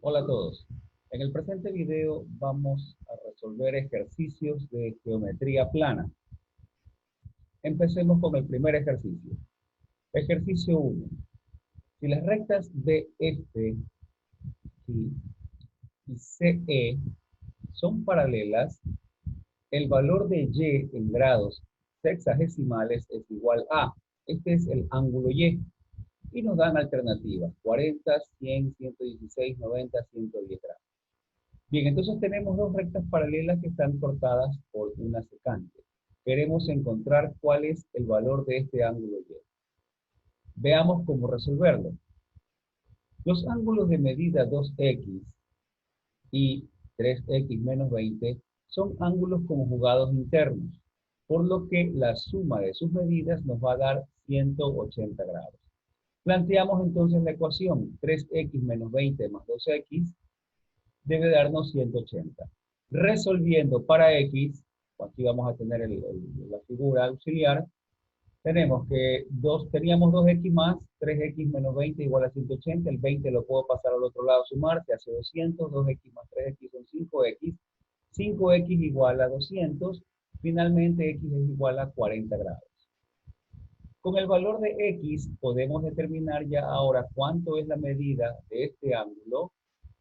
Hola a todos. En el presente video vamos a resolver ejercicios de geometría plana. Empecemos con el primer ejercicio. Ejercicio 1. Si las rectas DF y CE son paralelas, el valor de Y en grados sexagesimales es igual a. Este es el ángulo Y. Y nos dan alternativas: 40, 100, 116, 90, 110 grados. Bien, entonces tenemos dos rectas paralelas que están cortadas por una secante. Queremos encontrar cuál es el valor de este ángulo Y. Veamos cómo resolverlo. Los ángulos de medida 2x y 3x menos 20 son ángulos conjugados internos, por lo que la suma de sus medidas nos va a dar 180 grados. Planteamos entonces la ecuación: 3x menos 20 más 2x debe darnos 180. Resolviendo para x, aquí vamos a tener la figura auxiliar, tenemos que teníamos 2x más, 3x menos 20 igual a 180, el 20 lo puedo pasar al otro lado, sumar, se hace 200, 2x más 3x son 5x, 5x igual a 200, finalmente x es igual a 40 grados. Con el valor de x podemos determinar ya ahora cuánto es la medida de este ángulo.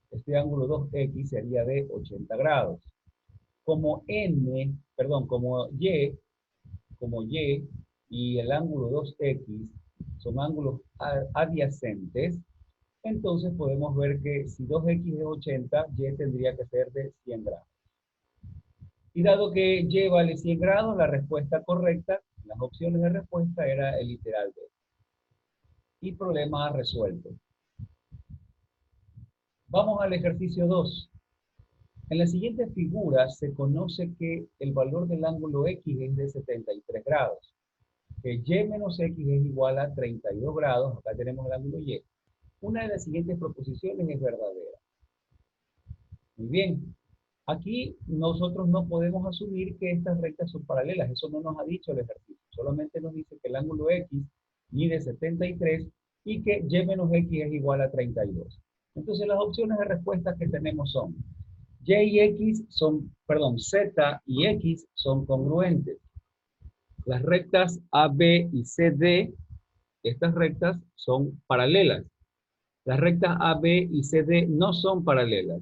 Este ángulo 2x sería de 80 grados. Como Y y el ángulo 2x son ángulos adyacentes, entonces podemos ver que si 2x es 80, Y tendría que ser de 100 grados. Y dado que Y vale 100 grados, la respuesta correcta, las opciones de respuesta era el literal B. Y problema resuelto. Vamos al ejercicio 2. En la siguiente figura se conoce que el valor del ángulo X es de 73 grados, que Y menos X es igual a 32 grados, acá tenemos el ángulo Y. Una de las siguientes proposiciones es verdadera. Muy bien, aquí nosotros no podemos asumir que estas rectas son paralelas, eso no nos ha dicho el ejercicio, solamente nos dice que el ángulo X mide 73 y que Y menos X es igual a 32. Entonces las opciones de respuesta que tenemos son Z y X son congruentes. Las rectas AB y CD, estas rectas son paralelas. Las rectas AB y CD no son paralelas.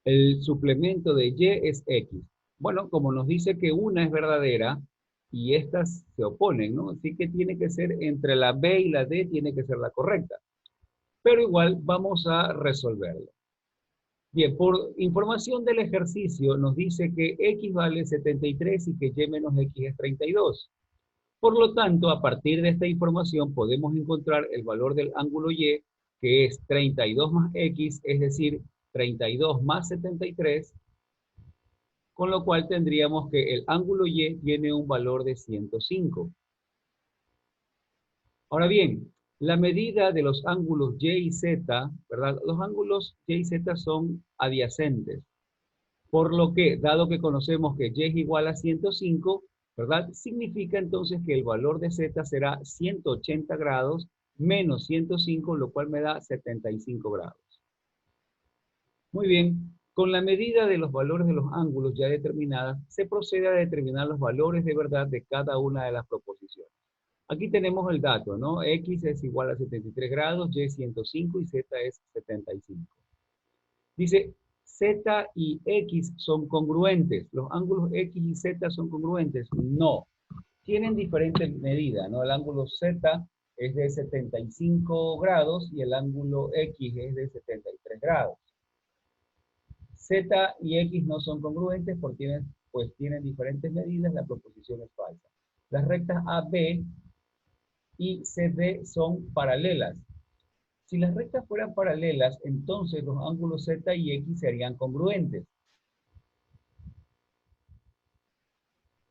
El suplemento de Y es X. Bueno, como nos dice que una es verdadera y estas se oponen, ¿no? Así que tiene que ser entre la B y la D, tiene que ser la correcta. Pero igual vamos a resolverlo. Bien, por información del ejercicio nos dice que X vale 73 y que Y menos X es 32. Por lo tanto, a partir de esta información podemos encontrar el valor del ángulo Y, que es 32 más X, es decir, 32 más 73, con lo cual tendríamos que el ángulo Y tiene un valor de 105. Ahora bien, la medida de los ángulos Y y Z, ¿verdad? Los ángulos Y y Z son adyacentes. Por lo que, dado que conocemos que Y es igual a 105, ¿verdad? Significa entonces que el valor de Z será 180 grados menos 105, lo cual me da 75 grados. Muy bien, con la medida de los valores de los ángulos ya determinadas, se procede a determinar los valores de verdad de cada una de las proposiciones. Aquí tenemos el dato, ¿no? X es igual a 73 grados, Y 105 y Z es 75. Dice, Z y X son congruentes. ¿Los ángulos X y Z son congruentes? No. Tienen diferentes medidas, ¿no? El ángulo Z es de 75 grados y el ángulo X es de 73 grados. Z y X no son congruentes porque tienen diferentes medidas, la proposición es falsa. Las rectas AB y CD son paralelas. Si las rectas fueran paralelas, entonces los ángulos Z y X serían congruentes.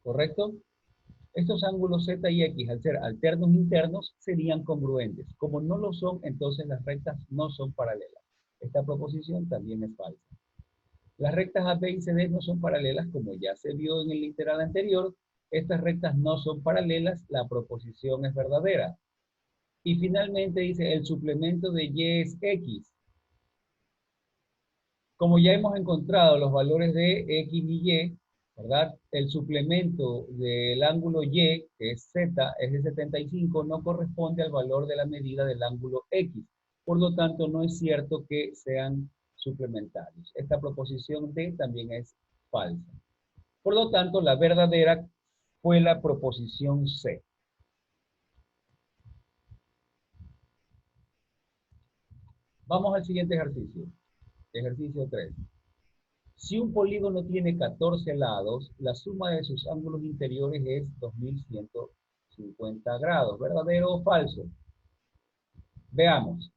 ¿Correcto? Estos ángulos Z y X, al ser alternos internos, serían congruentes. Como no lo son, entonces las rectas no son paralelas. Esta proposición también es falsa. Las rectas AB y CD no son paralelas, como ya se vio en el literal anterior. Estas rectas no son paralelas, la proposición es verdadera. Y finalmente dice, el suplemento de Y es X. Como ya hemos encontrado los valores de X y Y, ¿verdad? El suplemento del ángulo Y, que es Z, es de 75, no corresponde al valor de la medida del ángulo X. Por lo tanto, no es cierto que sean suplementarios. Esta proposición D también es falsa. Por lo tanto, la verdadera fue la proposición C. Vamos al siguiente ejercicio. Ejercicio 3. Si un polígono tiene 14 lados, la suma de sus ángulos interiores es 2150 grados. ¿Verdadero o falso? Veamos.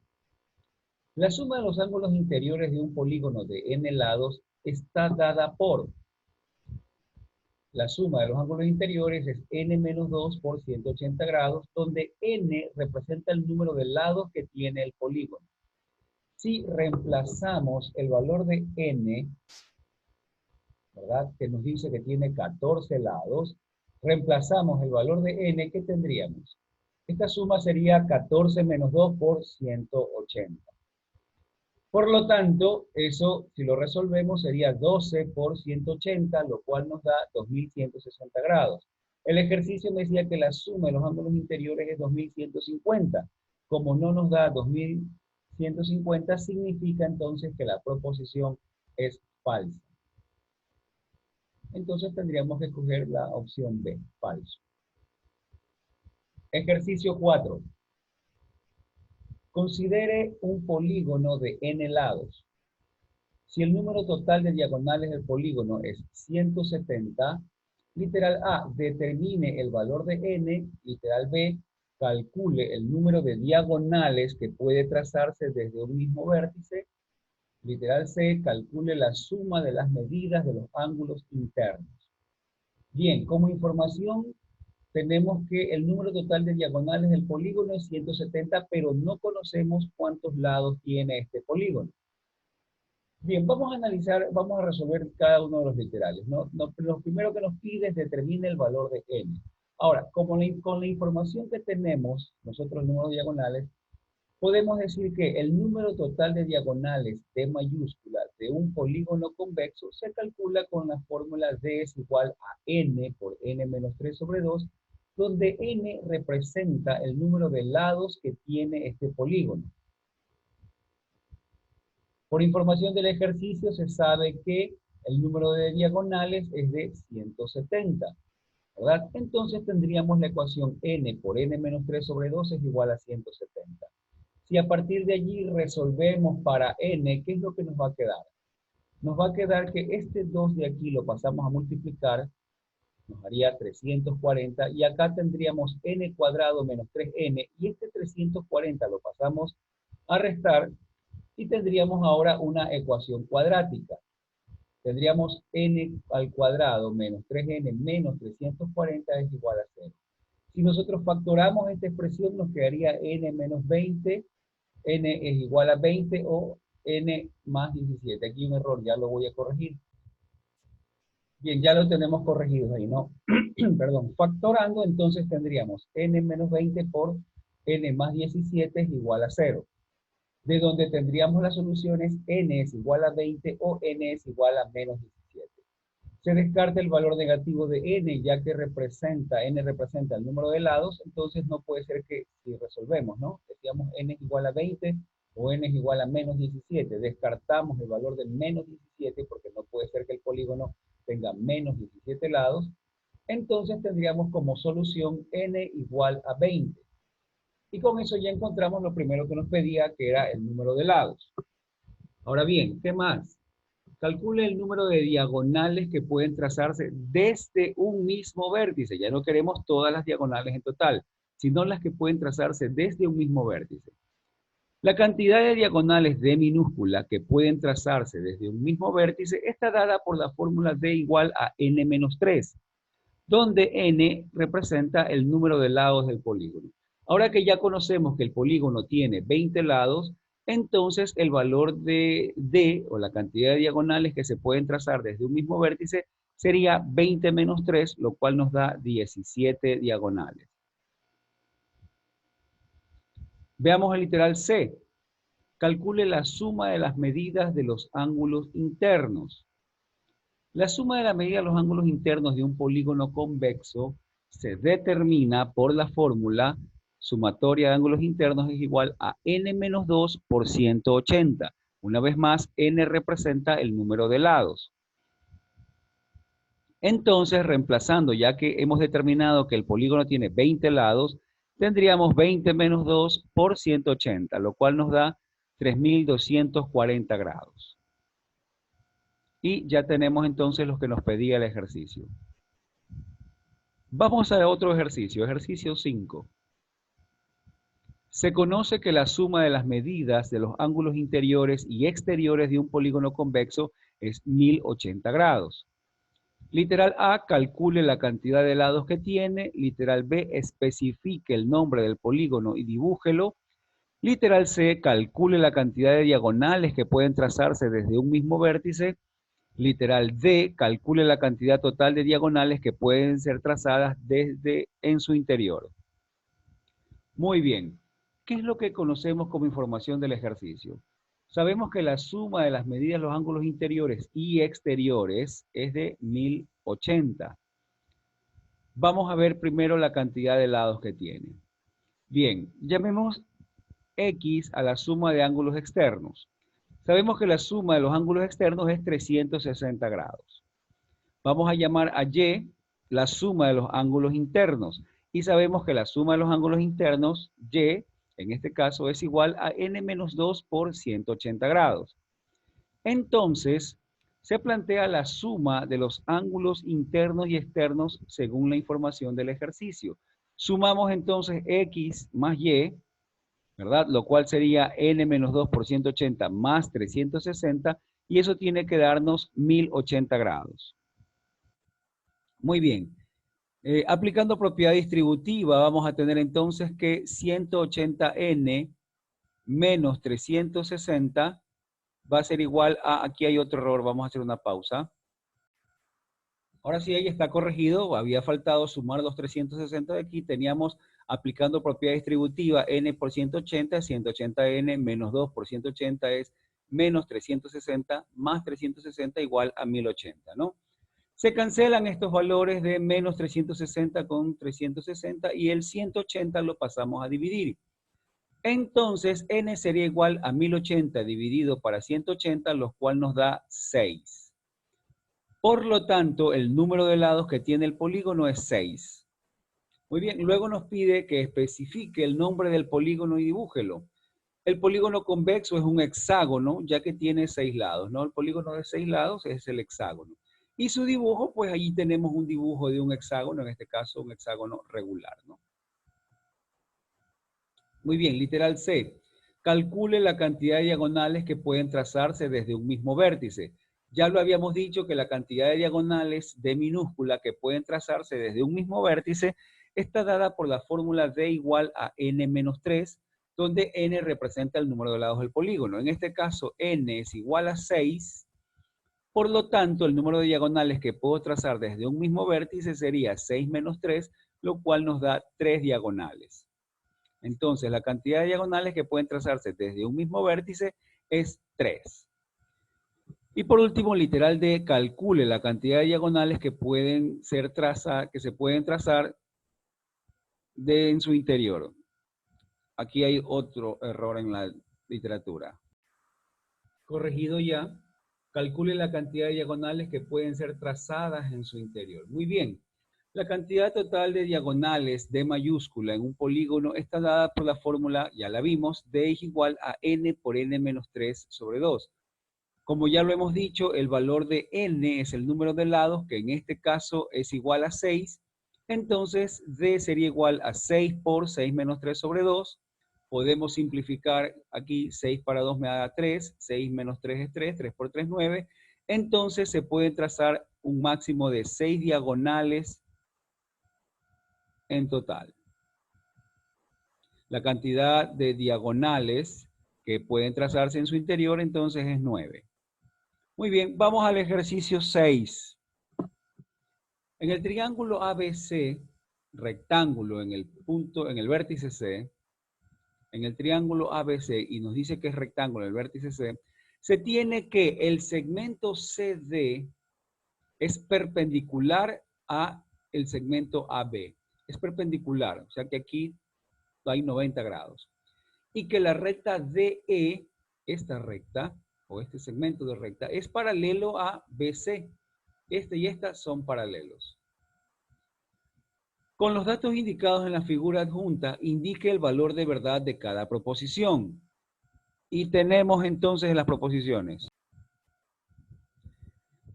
La suma de los ángulos interiores de un polígono de n lados está dada por la suma de los ángulos interiores es n menos 2 por 180 grados, donde n representa el número de lados que tiene el polígono. Si reemplazamos el valor de n, ¿verdad? Que nos dice que tiene 14 lados, reemplazamos el valor de n, ¿qué tendríamos? Esta suma sería 14 menos 2 por 180. Por lo tanto, eso, si lo resolvemos, sería 12 por 180, lo cual nos da 2160 grados. El ejercicio me decía que la suma de los ángulos interiores es 2150. Como no nos da 2150, significa entonces que la proposición es falsa. Entonces tendríamos que escoger la opción B, falso. Ejercicio 4. Considere un polígono de n lados. Si el número total de diagonales del polígono es 170, literal A, determine el valor de n, literal B, calcule el número de diagonales que puede trazarse desde un mismo vértice, literal C, calcule la suma de las medidas de los ángulos internos. Bien, como información tenemos que el número total de diagonales del polígono es 170, pero no conocemos cuántos lados tiene este polígono. Bien, vamos a analizar, vamos a resolver cada uno de los literales, ¿no? Lo primero que nos pide es determine el valor de n. Ahora, con la información que tenemos, nosotros, el número de diagonales, podemos decir que el número total de diagonales D mayúscula de un polígono convexo se calcula con la fórmula D es igual a n por n menos 3 sobre 2, donde n representa el número de lados que tiene este polígono. Por información del ejercicio se sabe que el número de diagonales es de 170, ¿verdad? Entonces tendríamos la ecuación n por n menos 3 sobre 2 es igual a 170. Si a partir de allí resolvemos para n, ¿qué es lo que nos va a quedar? Nos va a quedar que este 2 de aquí lo pasamos a multiplicar, nos haría 340, y acá tendríamos n cuadrado menos 3n, y este 340 lo pasamos a restar, y tendríamos ahora una ecuación cuadrática. Tendríamos n al cuadrado menos 3n menos 340 es igual a 0. Si nosotros factoramos esta expresión, nos quedaría n menos 20, n es igual a 20 o n más 17. Aquí un error, ya lo voy a corregir. Bien, ya lo tenemos corregido ahí, ¿no? Perdón, factorando, entonces tendríamos n menos 20 por n más 17 es igual a 0. De donde tendríamos las soluciones n es igual a 20 o n es igual a menos 17. Se descarta el valor negativo de n, ya que n representa el número de lados, entonces no puede ser que si resolvemos, ¿no? Decíamos n es igual a 20 o n es igual a menos 17. Descartamos el valor de menos 17 porque no puede ser que el polígono tenga menos 17 lados. Entonces tendríamos como solución n igual a 20. Y con eso ya encontramos lo primero que nos pedía, que era el número de lados. Ahora bien, ¿qué más? Calcule el número de diagonales que pueden trazarse desde un mismo vértice. Ya no queremos todas las diagonales en total, sino las que pueden trazarse desde un mismo vértice. La cantidad de diagonales D minúscula que pueden trazarse desde un mismo vértice está dada por la fórmula D igual a n menos 3, donde n representa el número de lados del polígono. Ahora que ya conocemos que el polígono tiene 20 lados, entonces el valor de D, o la cantidad de diagonales que se pueden trazar desde un mismo vértice, sería 20 menos 3, lo cual nos da 17 diagonales. Veamos el literal C. calcule la suma de las medidas de los ángulos internos. La suma de la medida de los ángulos internos de un polígono convexo se determina por la fórmula sumatoria de ángulos internos es igual a n-2 por 180. Una vez más, n representa el número de lados. Entonces, reemplazando, ya que hemos determinado que el polígono tiene 20 lados, tendríamos 20 menos 2 por 180, lo cual nos da 3240 grados. Y ya tenemos entonces lo que nos pedía el ejercicio. Vamos a otro ejercicio, ejercicio 5. Se conoce que la suma de las medidas de los ángulos interiores y exteriores de un polígono convexo es 1080 grados. Literal A, calcule la cantidad de lados que tiene. Literal B, especifique el nombre del polígono y dibújelo. Literal C, calcule la cantidad de diagonales que pueden trazarse desde un mismo vértice. Literal D, calcule la cantidad total de diagonales que pueden ser trazadas desde en su interior. Muy bien. ¿Qué es lo que conocemos como información del ejercicio? Sabemos que la suma de las medidas de los ángulos interiores y exteriores es de 1080. Vamos a ver primero la cantidad de lados que tiene. Bien, llamemos X a la suma de ángulos externos. Sabemos que la suma de los ángulos externos es 360 grados. Vamos a llamar a Y la suma de los ángulos internos. Y sabemos que la suma de los ángulos internos, Y, en este caso, es igual a n-2 por 180 grados. Entonces, se plantea la suma de los ángulos internos y externos según la información del ejercicio. Sumamos entonces X más Y, ¿verdad? Lo cual sería n-2 por 180 más 360, y eso tiene que darnos 1080 grados. Muy bien. Aplicando propiedad distributiva, vamos a tener entonces que 180n menos 360 va a ser igual a, aquí hay otro error, vamos a hacer una pausa. Ahora sí, ahí está corregido, había faltado sumar los 360 de aquí, teníamos aplicando propiedad distributiva n por 180, 180n menos 2 por 180 es menos 360 más 360 igual a 1080, ¿no? Se cancelan estos valores de menos 360 con 360 y el 180 lo pasamos a dividir. Entonces, n sería igual a 1080 dividido para 180, lo cual nos da 6. Por lo tanto, el número de lados que tiene el polígono es 6. Muy bien, luego nos pide que especifique el nombre del polígono y dibújelo. El polígono convexo es un hexágono, ya que tiene 6 lados, ¿no? El polígono de 6 lados es el hexágono. Y su dibujo, pues allí tenemos un dibujo de un hexágono, en este caso un hexágono regular, ¿no? Muy bien, literal C. Calcule la cantidad de diagonales que pueden trazarse desde un mismo vértice. Ya lo habíamos dicho que la cantidad de diagonales de minúscula que pueden trazarse desde un mismo vértice está dada por la fórmula D igual a n-3, donde n representa el número de lados del polígono. En este caso, n es igual a 6. Por lo tanto, el número de diagonales que puedo trazar desde un mismo vértice sería 6 menos 3, lo cual nos da 3 diagonales. Entonces, la cantidad de diagonales que pueden trazarse desde un mismo vértice es 3. Y por último, literal D, calcule la cantidad de diagonales que se pueden trazar en su interior. Aquí hay otro error en la literatura. Corregido ya. Calcule la cantidad de diagonales que pueden ser trazadas en su interior. Muy bien. La cantidad total de diagonales D mayúscula en un polígono está dada por la fórmula, ya la vimos, D es igual a n por n-3 sobre 2. Como ya lo hemos dicho, el valor de n es el número de lados, que en este caso es igual a 6. Entonces, D sería igual a 6 por 6 menos 3 sobre 2. Podemos simplificar aquí, 6 para 2 me da 3, 6 menos 3 es 3, 3 por 3, 9. Entonces, se puede trazar un máximo de 6 diagonales en total. La cantidad de diagonales que pueden trazarse en su interior, entonces, es 9. Muy bien, vamos al ejercicio 6. En el triángulo ABC, rectángulo en el vértice C, en el triángulo ABC y nos dice que es rectángulo el vértice C, se tiene que el segmento CD es perpendicular a el segmento AB. Es perpendicular, o sea que aquí hay 90 grados. Y que la recta DE, esta recta, o este segmento de recta, es paralelo a BC. Este y esta son paralelos. Con los datos indicados en la figura adjunta, indique el valor de verdad de cada proposición. Y tenemos entonces las proposiciones.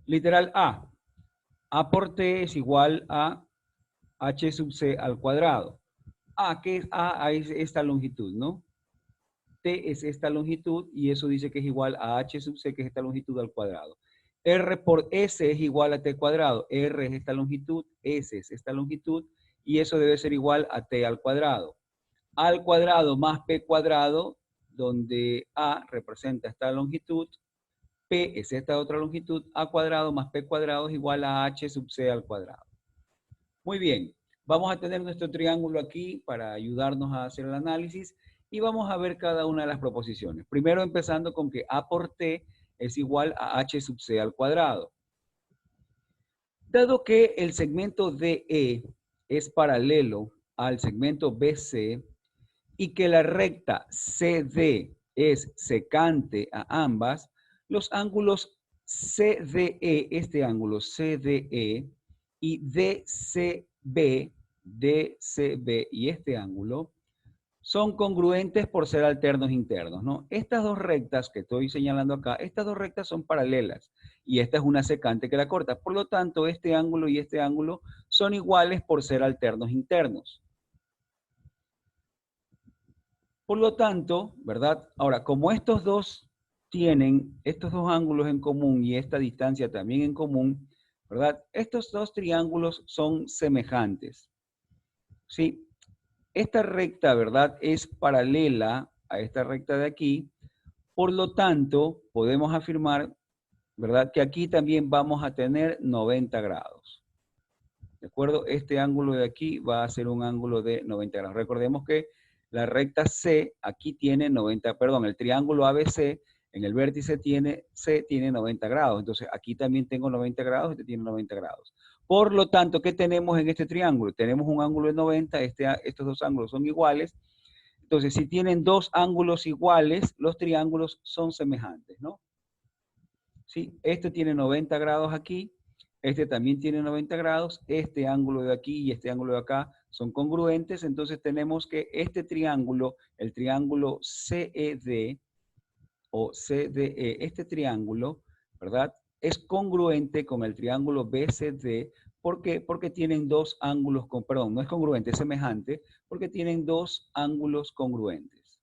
Literal A. A por T es igual a H sub C al cuadrado. A, ¿qué es A? A es esta longitud, ¿no? T es esta longitud y eso dice que es igual a H sub C, que es esta longitud al cuadrado. R por S es igual a T cuadrado. R es esta longitud, S es esta longitud y eso debe ser igual a T al cuadrado. A al cuadrado más P cuadrado, donde A representa esta longitud, P es esta otra longitud, A cuadrado más P cuadrado es igual a H sub C al cuadrado. Muy bien, vamos a tener nuestro triángulo aquí para ayudarnos a hacer el análisis y vamos a ver cada una de las proposiciones. Primero empezando con que A por T es igual a H sub C al cuadrado. Dado que el segmento DE es paralelo al segmento BC y que la recta CD es secante a ambas, los ángulos CDE, este ángulo CDE, y DCB, DCB y este ángulo son congruentes por ser alternos internos, ¿no? Estas dos rectas que estoy señalando acá, estas dos rectas son paralelas y esta es una secante que la corta. Por lo tanto, este ángulo y este ángulo son iguales por ser alternos internos. Por lo tanto, ¿verdad? Ahora, como estos dos tienen estos dos ángulos en común y esta distancia también en común, ¿verdad? Estos dos triángulos son semejantes. ¿Sí? Esta recta, ¿verdad? Es paralela a esta recta de aquí. Por lo tanto, podemos afirmar, ¿verdad? Que aquí también vamos a tener 90 grados. ¿De acuerdo? Este ángulo de aquí va a ser un ángulo de 90 grados. Recordemos que la recta C aquí tiene 90, perdón, el triángulo ABC en el vértice C tiene 90 grados. Entonces aquí también tengo 90 grados, este tiene 90 grados. Por lo tanto, ¿qué tenemos en este triángulo? Tenemos un ángulo de 90, estos dos ángulos son iguales. Entonces, si tienen dos ángulos iguales, los triángulos son semejantes, ¿no? ¿Sí? Este tiene 90 grados aquí, este también tiene 90 grados, este ángulo de aquí y este ángulo de acá son congruentes, entonces tenemos que este triángulo, el triángulo CED o CDE, este triángulo, ¿verdad? Es congruente con el triángulo BCD. ¿Por qué? Porque tienen dos ángulos, perdón, no es congruente, es semejante, porque tienen dos ángulos congruentes.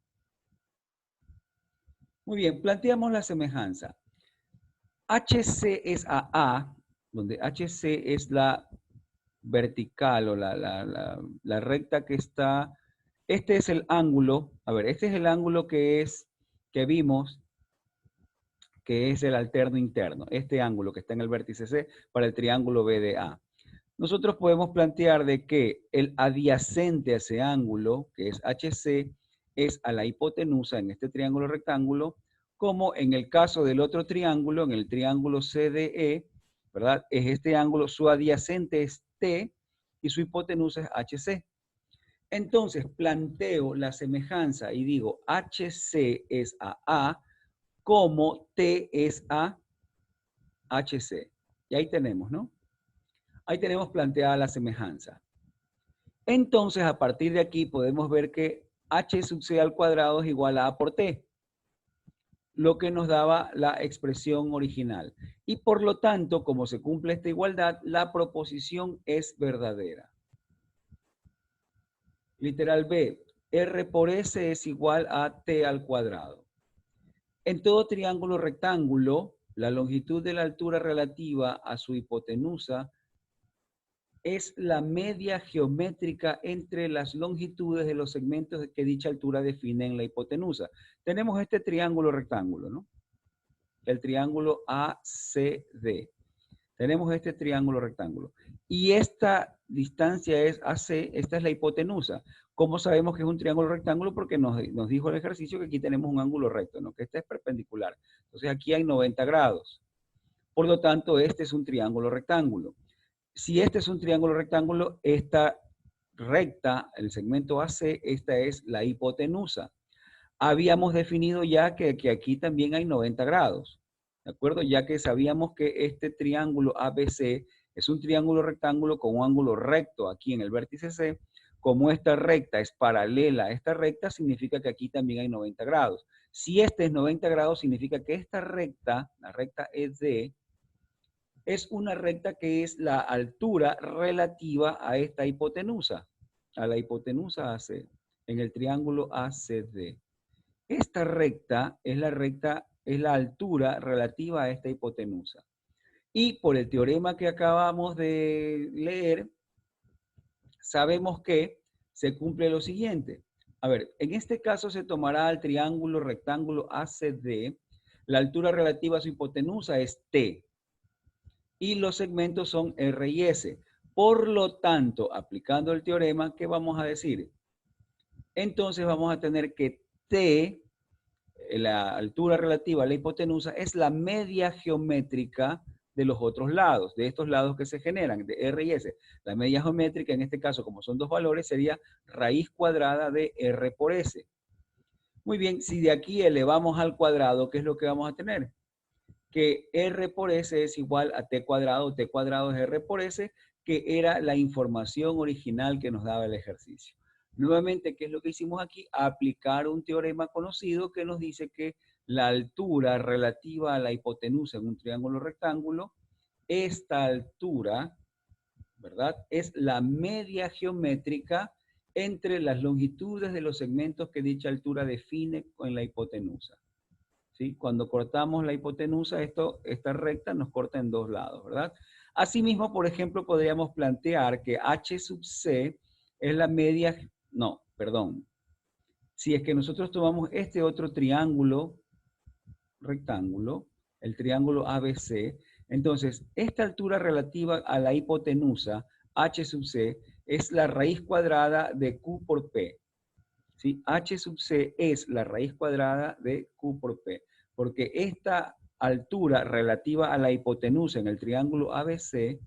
Muy bien, planteamos la semejanza. HC es a A, donde HC es la vertical o la recta que está. Este es el ángulo, a ver, este es el ángulo que vimos, que es el alterno interno, este ángulo que está en el vértice C para el triángulo BDA. Nosotros podemos plantear de que el adyacente a ese ángulo, que es HC, es a la hipotenusa en este triángulo rectángulo, como en el caso del otro triángulo, en el triángulo CDE, ¿verdad? Es este ángulo, su adyacente es T y su hipotenusa es HC. Entonces planteo la semejanza y digo HC es a A como T es a HC. Y ahí tenemos, ¿no? Ahí tenemos planteada la semejanza. Entonces, a partir de aquí podemos ver que H sub C al cuadrado es igual a A por T, lo que nos daba la expresión original. Y por lo tanto, como se cumple esta igualdad, la proposición es verdadera. Literal B, R por S es igual a T al cuadrado. En todo triángulo rectángulo, la longitud de la altura relativa a su hipotenusa es la media geométrica entre las longitudes de los segmentos que dicha altura define en la hipotenusa. Tenemos este triángulo rectángulo, ¿no? El triángulo ACD. Tenemos este triángulo rectángulo. Y esta distancia es AC, esta es la hipotenusa. ¿Cómo sabemos que es un triángulo rectángulo? Porque nos dijo el ejercicio que aquí tenemos un ángulo recto, ¿no? Que este es perpendicular. Entonces aquí hay 90 grados. Por lo tanto, este es un triángulo rectángulo. Si este es un triángulo rectángulo, esta recta, el segmento AC, esta es la hipotenusa. Habíamos definido ya que aquí también hay 90 grados, ¿de acuerdo? Ya que sabíamos que este triángulo ABC es un triángulo rectángulo con un ángulo recto aquí en el vértice C. Como esta recta es paralela a esta recta, significa que aquí también hay 90 grados. Si este es 90 grados, significa que esta recta, la recta ED, es una recta que es la altura relativa a esta hipotenusa, a la hipotenusa AC, en el triángulo ACD. Esta recta, es la altura relativa a esta hipotenusa. Y por el teorema que acabamos de leer, sabemos que se cumple lo siguiente. A ver, en este caso se tomará el triángulo rectángulo ACD, la altura relativa a su hipotenusa es T, y los segmentos son R y S. Por lo tanto, aplicando el teorema, ¿qué vamos a decir? Entonces vamos a tener que T, la altura relativa a la hipotenusa, es la media geométrica de los otros lados, de estos lados que se generan, de R y S. La media geométrica, en este caso, como son dos valores, sería raíz cuadrada de R por S. Muy bien, si de aquí elevamos al cuadrado, ¿qué es lo que vamos a tener? Que R por S es igual a T cuadrado es R por S, que era la información original que nos daba el ejercicio. Nuevamente, ¿qué es lo que hicimos aquí? Aplicar un teorema conocido que nos dice que la altura relativa a la hipotenusa en un triángulo rectángulo, esta altura, ¿verdad? Es la media geométrica entre las longitudes de los segmentos que dicha altura define con la hipotenusa. ¿Sí? Cuando cortamos la hipotenusa, esta recta nos corta en dos lados, ¿verdad? Asimismo, por ejemplo, podríamos plantear que H sub C es la media, no, perdón. Si es que nosotros tomamos este otro triángulo rectángulo, el triángulo ABC, entonces esta altura relativa a la hipotenusa, H sub C, es la raíz cuadrada de Q por P. ¿Sí? H sub C es la raíz cuadrada de Q por P, porque esta altura relativa a la hipotenusa en el triángulo ABC,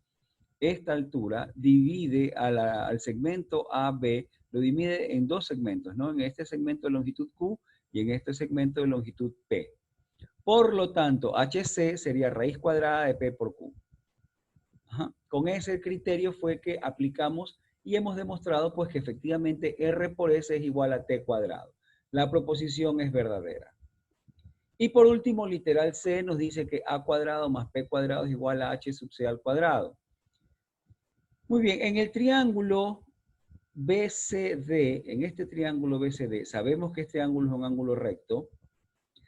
esta altura divide al segmento AB, lo divide en dos segmentos, ¿no? En este segmento de longitud Q y en este segmento de longitud P. Por lo tanto, HC sería raíz cuadrada de P por Q. Ajá. Con ese criterio fue que aplicamos y hemos demostrado pues que efectivamente R por S es igual a T cuadrado. La proposición es verdadera. Y por último, literal C nos dice que A cuadrado más P cuadrado es igual a H sub C al cuadrado. Muy bien, en el triángulo BCD, en este triángulo BCD, sabemos que este ángulo es un ángulo recto.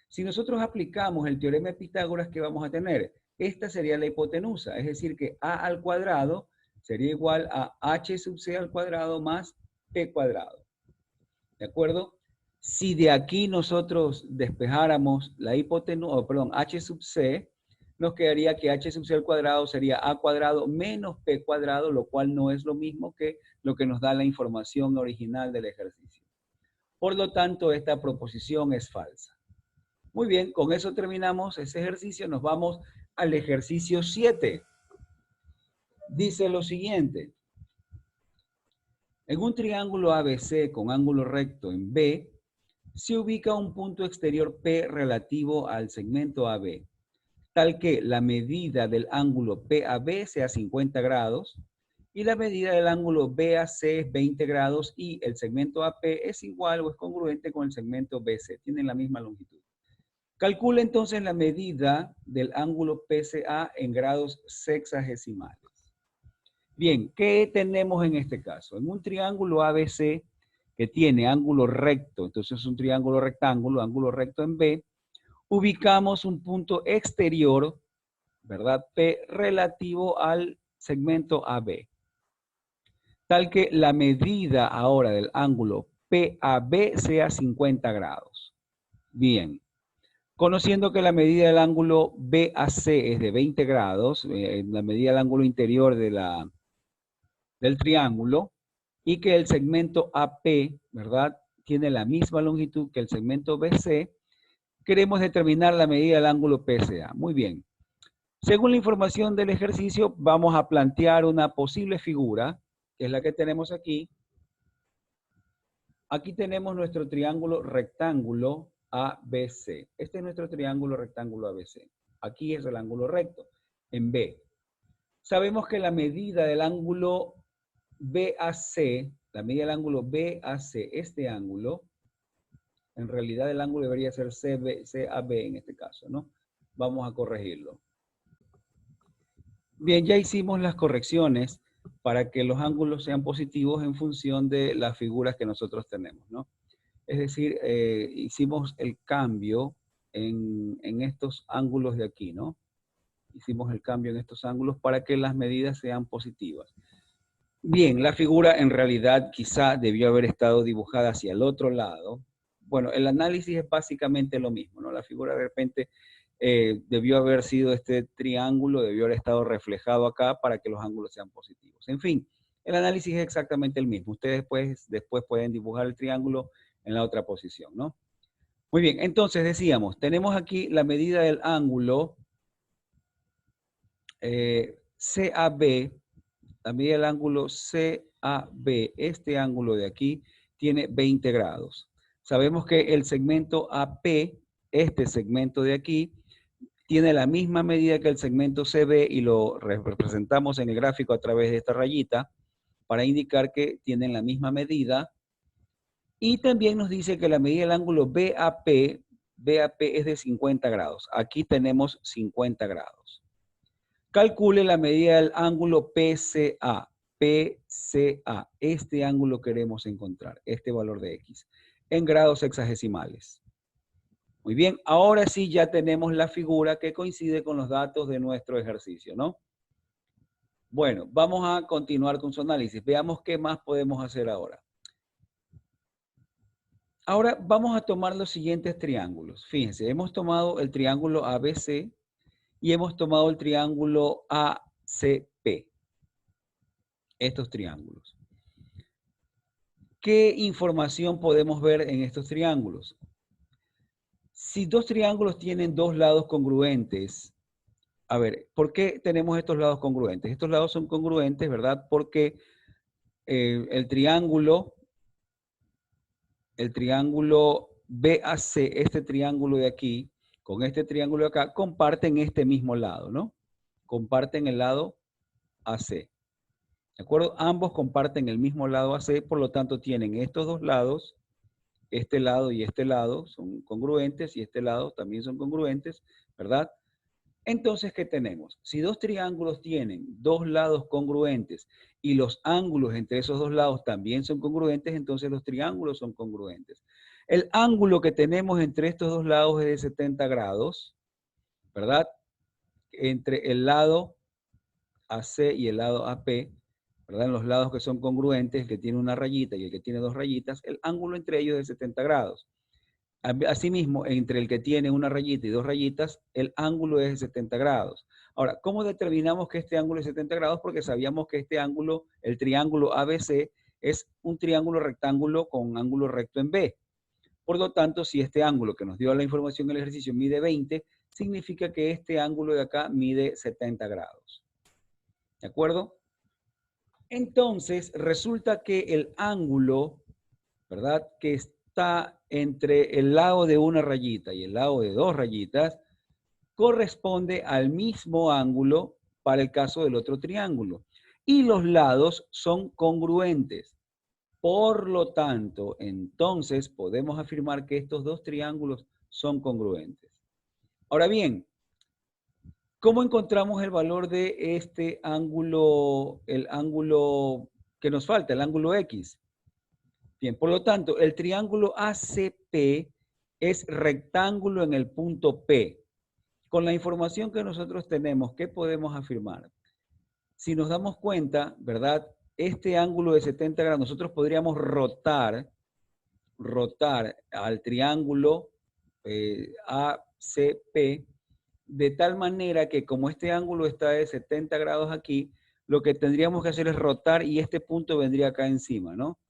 Si nosotros aplicamos el teorema de Pitágoras, ¿qué vamos a tener? Esta sería la hipotenusa, es decir que A al cuadrado sería igual a H sub C al cuadrado más P cuadrado. ¿De acuerdo? Si de aquí nosotros despejáramos la hipotenusa, perdón, H sub C, nos quedaría que H sub C al cuadrado sería A cuadrado menos P cuadrado, lo cual no es lo mismo que lo que nos da la información original del ejercicio. Por lo tanto, esta proposición es falsa. Muy bien, con eso terminamos ese ejercicio. Nos vamos al ejercicio 7. Dice lo siguiente. En un triángulo ABC con ángulo recto en B, se ubica un punto exterior P relativo al segmento AB, tal que la medida del ángulo PAB sea 50 grados y la medida del ángulo BAC es 20 grados y el segmento AP es igual o es congruente con el segmento BC. Tienen la misma longitud. Calcula entonces la medida del ángulo PCA en grados sexagesimales. Bien, ¿qué tenemos en este caso? En un triángulo ABC que tiene ángulo recto, entonces es un triángulo rectángulo, ángulo recto en B, ubicamos un punto exterior, ¿verdad? P relativo al segmento AB. Tal que la medida ahora del ángulo PAB sea 50 grados. Bien. Conociendo que la medida del ángulo BAC es de 20 grados, la medida del ángulo interior del triángulo, y que el segmento AP, ¿verdad?, tiene la misma longitud que el segmento BC, queremos determinar la medida del ángulo PSA. Muy bien. Según la información del ejercicio, vamos a plantear una posible figura, que es la que tenemos aquí. Aquí tenemos nuestro triángulo rectángulo ABC. Este es nuestro triángulo rectángulo ABC. Aquí es el ángulo recto, en B. Sabemos que la medida del ángulo BAC, la medida del ángulo BAC, este ángulo, en realidad el ángulo debería ser CAB en este caso, ¿no? Vamos a corregirlo. Bien, ya hicimos las correcciones para que los ángulos sean positivos en función de las figuras que nosotros tenemos, ¿no? Es decir, hicimos el cambio en estos ángulos de aquí, ¿no? Hicimos el cambio en estos ángulos para que las medidas sean positivas. Bien, la figura en realidad quizá debió haber estado dibujada hacia el otro lado. Bueno, el análisis es básicamente lo mismo, ¿no? La figura de repente debió haber sido este triángulo, debió haber estado reflejado acá para que los ángulos sean positivos. En fin, el análisis es exactamente el mismo. Ustedes después pueden dibujar el triángulo en la otra posición, ¿no? Muy bien, entonces decíamos, tenemos aquí la medida del ángulo CAB, la medida del ángulo CAB, este ángulo de aquí, tiene 20 grados. Sabemos que el segmento AP, este segmento de aquí, tiene la misma medida que el segmento CB y lo representamos en el gráfico a través de esta rayita para indicar que tienen la misma medida. Y también nos dice que la medida del ángulo BAP es de 50 grados. Aquí tenemos 50 grados. Calcule la medida del ángulo PCA. PCA. Este ángulo queremos encontrar, este valor de X, en grados sexagesimales. Muy bien, ahora sí ya tenemos la figura que coincide con los datos de nuestro ejercicio, ¿no? Bueno, vamos a continuar con su análisis. Veamos qué más podemos hacer ahora. Ahora vamos a tomar los siguientes triángulos. Fíjense, hemos tomado el triángulo ABC y hemos tomado el triángulo ACP. Estos triángulos. ¿Qué información podemos ver en estos triángulos? Si dos triángulos tienen dos lados congruentes, a ver, ¿por qué tenemos estos lados congruentes? Estos lados son congruentes, ¿verdad? Porque el triángulo BAC, este triángulo de aquí, con este triángulo de acá, comparten este mismo lado, ¿no? Comparten el lado AC. ¿De acuerdo? Ambos comparten el mismo lado AC, por lo tanto tienen estos dos lados, este lado y este lado son congruentes y este lado también son congruentes, ¿verdad? Entonces, ¿qué tenemos? Si dos triángulos tienen dos lados congruentes y los ángulos entre esos dos lados también son congruentes, entonces los triángulos son congruentes. El ángulo que tenemos entre estos dos lados es de 70 grados, ¿verdad? Entre el lado AC y el lado AP, ¿verdad? En los lados que son congruentes, el que tiene una rayita y el que tiene dos rayitas, el ángulo entre ellos es de 70 grados. Asimismo, entre el que tiene una rayita y dos rayitas, el ángulo es de 70 grados. Ahora, ¿cómo determinamos que este ángulo es 70 grados? Porque sabíamos que este ángulo, el triángulo ABC, es un triángulo rectángulo con un ángulo recto en B. Por lo tanto, si este ángulo que nos dio la información en el ejercicio mide 20, significa que este ángulo de acá mide 70 grados. ¿De acuerdo? Entonces, resulta que el ángulo, ¿verdad?, que está entre el lado de una rayita y el lado de dos rayitas, corresponde al mismo ángulo para el caso del otro triángulo. Y los lados son congruentes. Por lo tanto, entonces podemos afirmar que estos dos triángulos son congruentes. Ahora bien, ¿cómo encontramos el valor de este ángulo, el ángulo que nos falta, el ángulo X? Bien, por lo tanto, el triángulo ACP es rectángulo en el punto P. Con la información que nosotros tenemos, ¿qué podemos afirmar? Si nos damos cuenta, ¿verdad? Este ángulo de 70 grados, nosotros podríamos rotar al triángulo ACP de tal manera que como este ángulo está de 70 grados aquí, lo que tendríamos que hacer es rotar y este punto vendría acá encima, ¿no?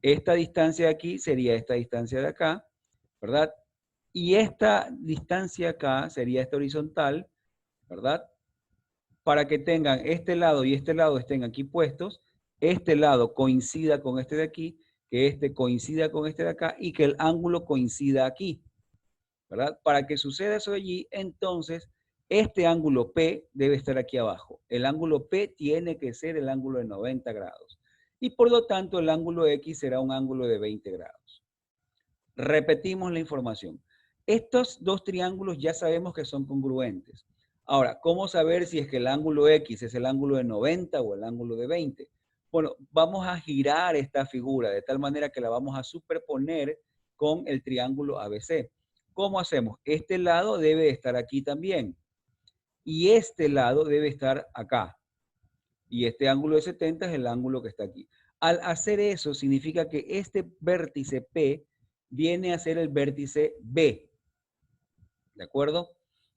Esta distancia de aquí sería esta distancia de acá, ¿verdad? Y esta distancia acá sería esta horizontal, ¿verdad? Para que tengan este lado y este lado estén aquí puestos, este lado coincida con este de aquí, que este coincida con este de acá y que el ángulo coincida aquí, ¿verdad? Para que suceda eso allí, entonces este ángulo P debe estar aquí abajo. El ángulo P tiene que ser el ángulo de 90 grados. Y por lo tanto el ángulo X será un ángulo de 20 grados. Repetimos la información. Estos dos triángulos ya sabemos que son congruentes. Ahora, ¿cómo saber si es que el ángulo X es el ángulo de 90 o el ángulo de 20? Bueno, vamos a girar esta figura de tal manera que la vamos a superponer con el triángulo ABC. ¿Cómo hacemos? Este lado debe estar aquí también. Y este lado debe estar acá. Y este ángulo de 70 es el ángulo que está aquí. Al hacer eso, significa que este vértice P viene a ser el vértice B. ¿De acuerdo?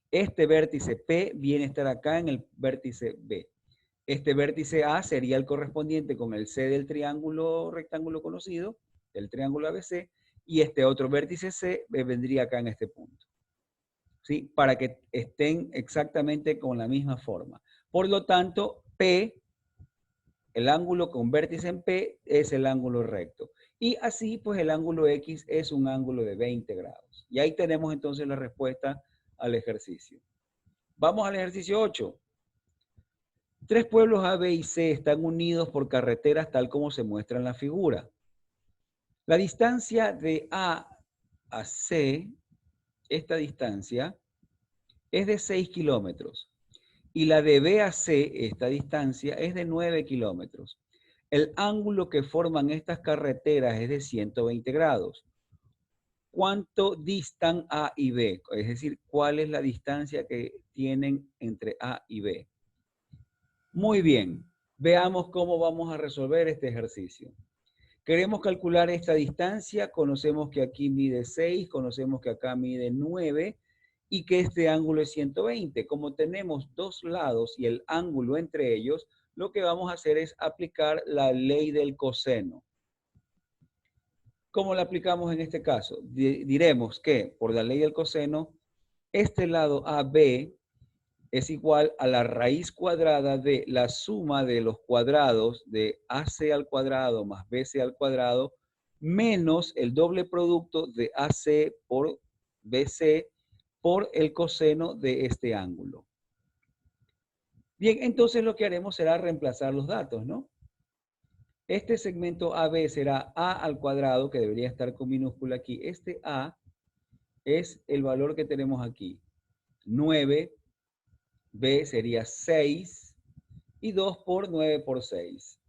Este vértice P viene a estar acá en el vértice B. Este vértice A sería el correspondiente con el C del triángulo rectángulo conocido, del triángulo ABC, y este otro vértice C vendría acá en este punto. ¿Sí? Para que estén exactamente con la misma forma. Por lo tanto, P, el ángulo con vértice en P, es el ángulo recto. Y así, pues el ángulo X es un ángulo de 20 grados. Y ahí tenemos entonces la respuesta al ejercicio. Vamos al ejercicio 8. Tres pueblos A, B y C están unidos por carreteras tal como se muestra en la figura. La distancia de A a C, esta distancia, es de 6 kilómetros. Y la de B a C, esta distancia, es de 9 kilómetros. El ángulo que forman estas carreteras es de 120 grados. ¿Cuánto distan A y B? Es decir, ¿cuál es la distancia que tienen entre A y B? Muy bien, veamos cómo vamos a resolver este ejercicio. Queremos calcular esta distancia, conocemos que aquí mide 6, conocemos que acá mide 9 y que este ángulo es 120. Como tenemos dos lados y el ángulo entre ellos, lo que vamos a hacer es aplicar la ley del coseno. ¿Cómo la aplicamos en este caso? Diremos que por la ley del coseno, este lado AB es igual a la raíz cuadrada de la suma de los cuadrados de AC al cuadrado más BC al cuadrado menos el doble producto de AC por BC por el coseno de este ángulo. Bien, entonces lo que haremos será reemplazar los datos, ¿no? Este segmento AB será A al cuadrado, que debería estar con minúscula aquí. Este A es el valor que tenemos aquí, 9, B sería 6 y 2 por 9 por 6.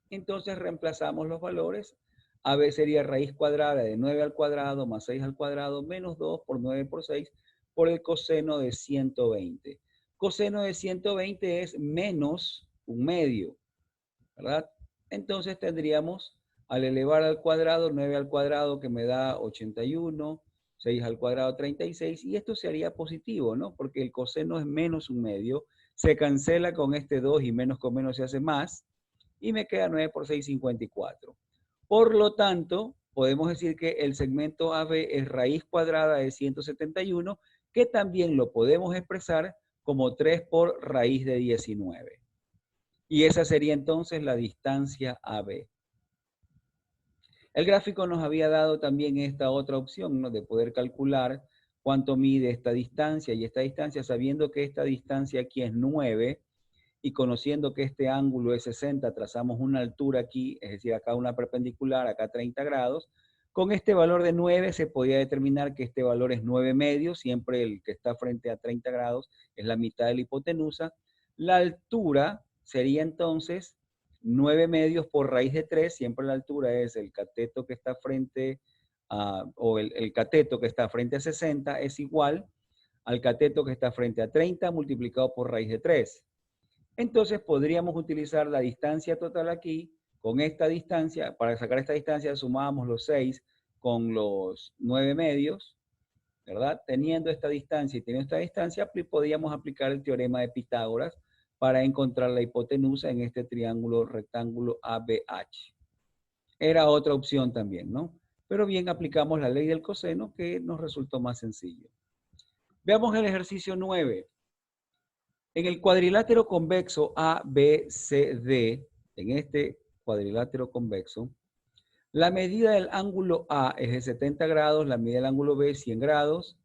Entonces reemplazamos los valores. AB sería raíz cuadrada de 9 al cuadrado más 6 al cuadrado menos 2 por 9 por 6 por el coseno de 120. Coseno de 120 es menos un medio, ¿verdad? Entonces tendríamos al elevar al cuadrado, 9 al cuadrado que me da 81, 6 al cuadrado 36, y esto se haría positivo, ¿no? Porque el coseno es menos un medio, se cancela con este 2 y menos con menos se hace más, y me queda 9 por 6, 54. Por lo tanto, podemos decir que el segmento AB es raíz cuadrada de 171, que también lo podemos expresar como 3 por raíz de 19. Y esa sería entonces la distancia AB. El gráfico nos había dado también esta otra opción, ¿no? De poder calcular cuánto mide esta distancia y esta distancia, sabiendo que esta distancia aquí es 9 y conociendo que este ángulo es 60, trazamos una altura aquí, es decir, acá una perpendicular, acá 30 grados. Con este valor de 9 se podía determinar que este valor es 9 medios, siempre el que está frente a 30 grados es la mitad de la hipotenusa. La altura sería entonces 9 medios por raíz de 3, siempre la altura es el cateto que está frente a, o el cateto que está frente a 60 es igual al cateto que está frente a 30 multiplicado por raíz de 3. Entonces podríamos utilizar la distancia total aquí, con esta distancia, para sacar esta distancia sumábamos los 6 con los 9 medios, ¿verdad? Teniendo esta distancia y teniendo esta distancia, podíamos aplicar el teorema de Pitágoras para encontrar la hipotenusa en este triángulo rectángulo ABH. Era otra opción también, ¿no? Pero bien, aplicamos la ley del coseno que nos resultó más sencillo. Veamos el ejercicio 9. En el cuadrilátero convexo ABCD, en este cuadrilátero convexo, la medida del ángulo A es de 70 grados, la medida del ángulo B 100 grados.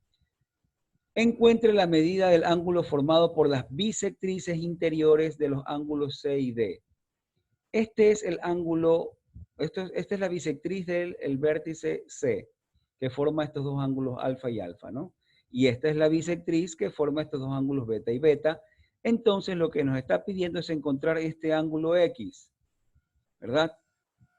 Encuentre la medida del ángulo formado por las bisectrices interiores de los ángulos C y D. Este es el ángulo, esta es la bisectriz del vértice C, que forma estos dos ángulos alfa y alfa, ¿no? Y esta es la bisectriz que forma estos dos ángulos beta y beta. Entonces lo que nos está pidiendo es encontrar este ángulo X, ¿verdad?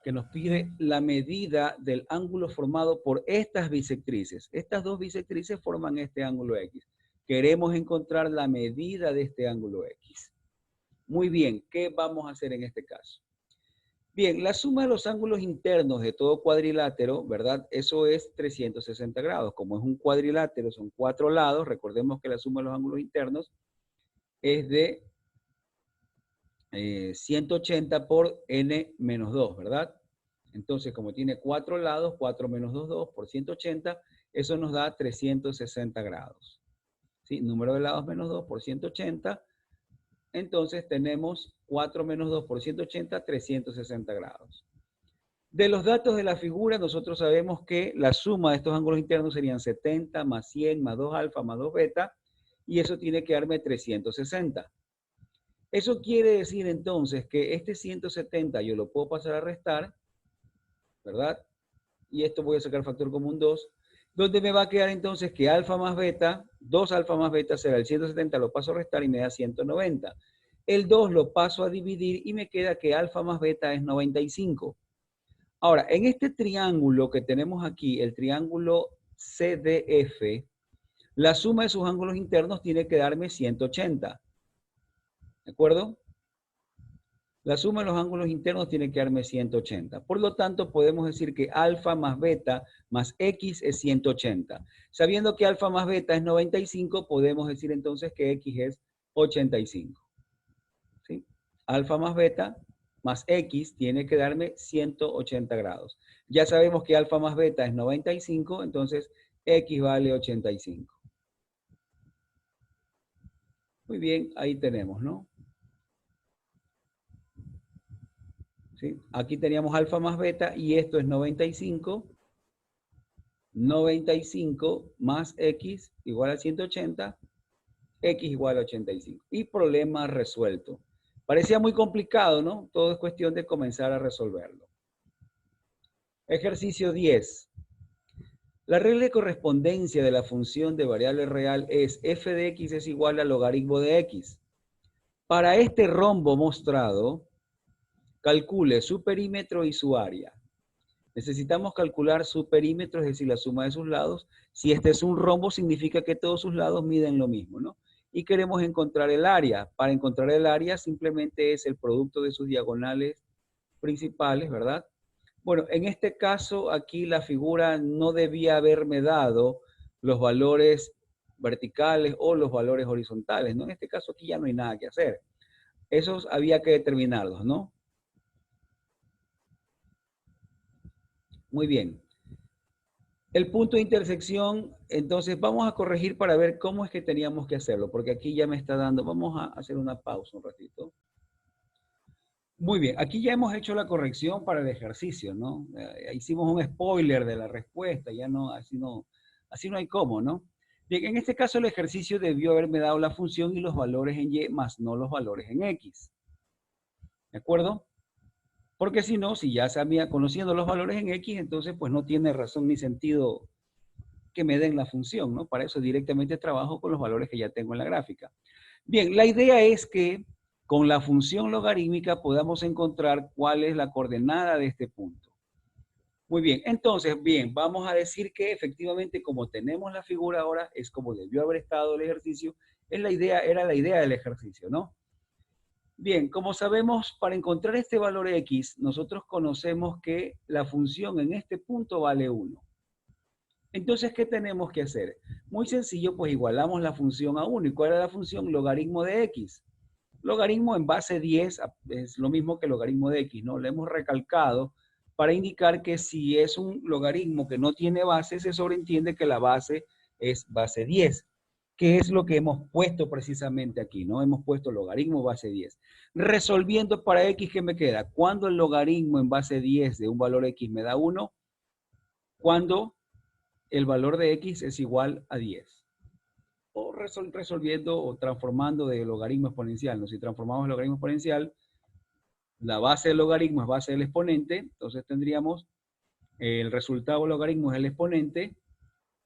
Que nos pide la medida del ángulo formado por estas bisectrices. Estas dos bisectrices forman este ángulo X. Queremos encontrar la medida de este ángulo X. Muy bien, ¿qué vamos a hacer en este caso? Bien, la suma de los ángulos internos de todo cuadrilátero, ¿verdad? Eso es 360 grados. Como es un cuadrilátero, son 4 lados. Recordemos que la suma de los ángulos internos es de 180 por n menos 2, ¿verdad? Entonces, como tiene 4 lados, 4 menos 2, 2 por 180, eso nos da 360 grados. ¿Sí? Número de lados menos 2 por 180. Entonces tenemos 4 menos 2 por 180, 360 grados. De los datos de la figura, nosotros sabemos que la suma de estos ángulos internos serían 70 más 100 más 2 alfa más 2 beta, y eso tiene que darme 360. Eso quiere decir entonces que este 170 yo lo puedo pasar a restar, ¿verdad? Y esto voy a sacar factor común 2, donde me va a quedar entonces que alfa más beta, 2 alfa más beta será el 170, lo paso a restar y me da 190. El 2 lo paso a dividir y me queda que alfa más beta es 95. Ahora, en este triángulo que tenemos aquí, el triángulo CDF, la suma de sus ángulos internos tiene que darme 180. ¿De acuerdo? La suma de los ángulos internos tiene que darme 180. Por lo tanto, podemos decir que alfa más beta más x es 180. Sabiendo que alfa más beta es 95, podemos decir entonces que x es 85. ¿Sí? Alfa más beta más x tiene que darme 180 grados. Ya sabemos que alfa más beta es 95, entonces x vale 85. Muy bien, ahí tenemos, ¿no? ¿Sí? Aquí teníamos alfa más beta y esto es 95. 95 más x igual a 180, x igual a 85. Y problema resuelto. Parecía muy complicado, ¿no? Todo es cuestión de comenzar a resolverlo. Ejercicio 10. La regla de correspondencia de la función de variable real es f de x es igual al logaritmo de x. Para este rombo mostrado, calcule su perímetro y su área. Necesitamos calcular su perímetro, es decir, la suma de sus lados. Si este es un rombo, significa que todos sus lados miden lo mismo, ¿no? Y queremos encontrar el área. Para encontrar el área simplemente es el producto de sus diagonales principales, ¿verdad? Bueno, en este caso aquí la figura no debía haberme dado los valores verticales o los valores horizontales, ¿no? En este caso aquí ya no hay nada que hacer. Esos había que determinarlos, ¿no? Muy bien. El punto de intersección, entonces vamos a corregir para ver cómo es que teníamos que hacerlo, porque aquí ya me está dando, vamos a hacer una pausa un ratito. Muy bien, aquí ya hemos hecho la corrección para el ejercicio, ¿no? Hicimos un spoiler de la respuesta, ya no, así no hay cómo, ¿no? Bien, en este caso el ejercicio debió haberme dado la función y los valores en y, más no los valores en x. ¿De acuerdo? Porque si no, si ya sabía, conociendo los valores en x, entonces pues no tiene razón ni sentido que me den la función, ¿no? Para eso directamente trabajo con los valores que ya tengo en la gráfica. Bien, la idea es que con la función logarítmica podamos encontrar cuál es la coordenada de este punto. Muy bien, entonces, bien, vamos a decir que efectivamente como tenemos la figura ahora, es como debió haber estado el ejercicio, era la idea del ejercicio, ¿no? Bien, como sabemos, para encontrar este valor x, nosotros conocemos que la función en este punto vale 1. Entonces, ¿qué tenemos que hacer? Muy sencillo, pues igualamos la función a 1. ¿Y cuál era la función? Logaritmo de x. Logaritmo en base 10 es lo mismo que logaritmo de x, ¿no? Lo hemos recalcado para indicar que si es un logaritmo que no tiene base, se sobreentiende que la base es base 10, que es lo que hemos puesto precisamente aquí, ¿no? Hemos puesto logaritmo base 10. Resolviendo para x, ¿qué me queda? Cuando el logaritmo en base 10 de un valor x me da 1, cuando el valor de x es igual a 10. O resolviendo o transformando de logaritmo exponencial, ¿no? Si transformamos el logaritmo exponencial, la base del logaritmo es base del exponente, entonces tendríamos el resultado del logaritmo es el exponente,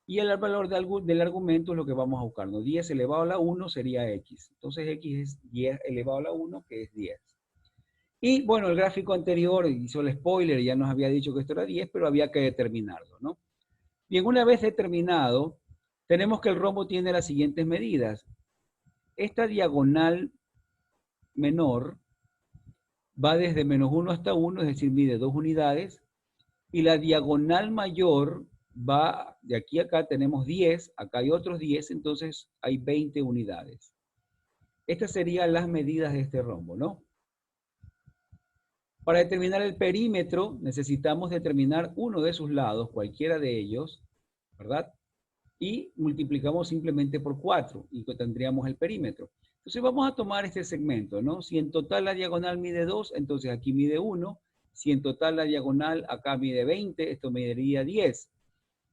y el valor del argumento es lo que vamos a buscar, ¿no? 10 elevado a la 1 sería x. Entonces x es 10 elevado a la 1, que es 10. Y bueno, el gráfico anterior hizo el spoiler, ya nos había dicho que esto era 10, pero había que determinarlo, ¿no? Bien, una vez determinado, tenemos que el rombo tiene las siguientes medidas. Esta diagonal menor va desde menos 1 hasta 1, es decir, mide 2 unidades, y la diagonal mayor va de aquí a acá, tenemos 10, acá hay otros 10, entonces hay 20 unidades. Estas serían las medidas de este rombo, ¿no? Para determinar el perímetro, necesitamos determinar uno de sus lados, cualquiera de ellos, ¿verdad? Y multiplicamos simplemente por 4 y tendríamos el perímetro. Entonces vamos a tomar este segmento, ¿no? Si en total la diagonal mide 2, entonces aquí mide 1. Si en total la diagonal acá mide 20, esto mediría 10.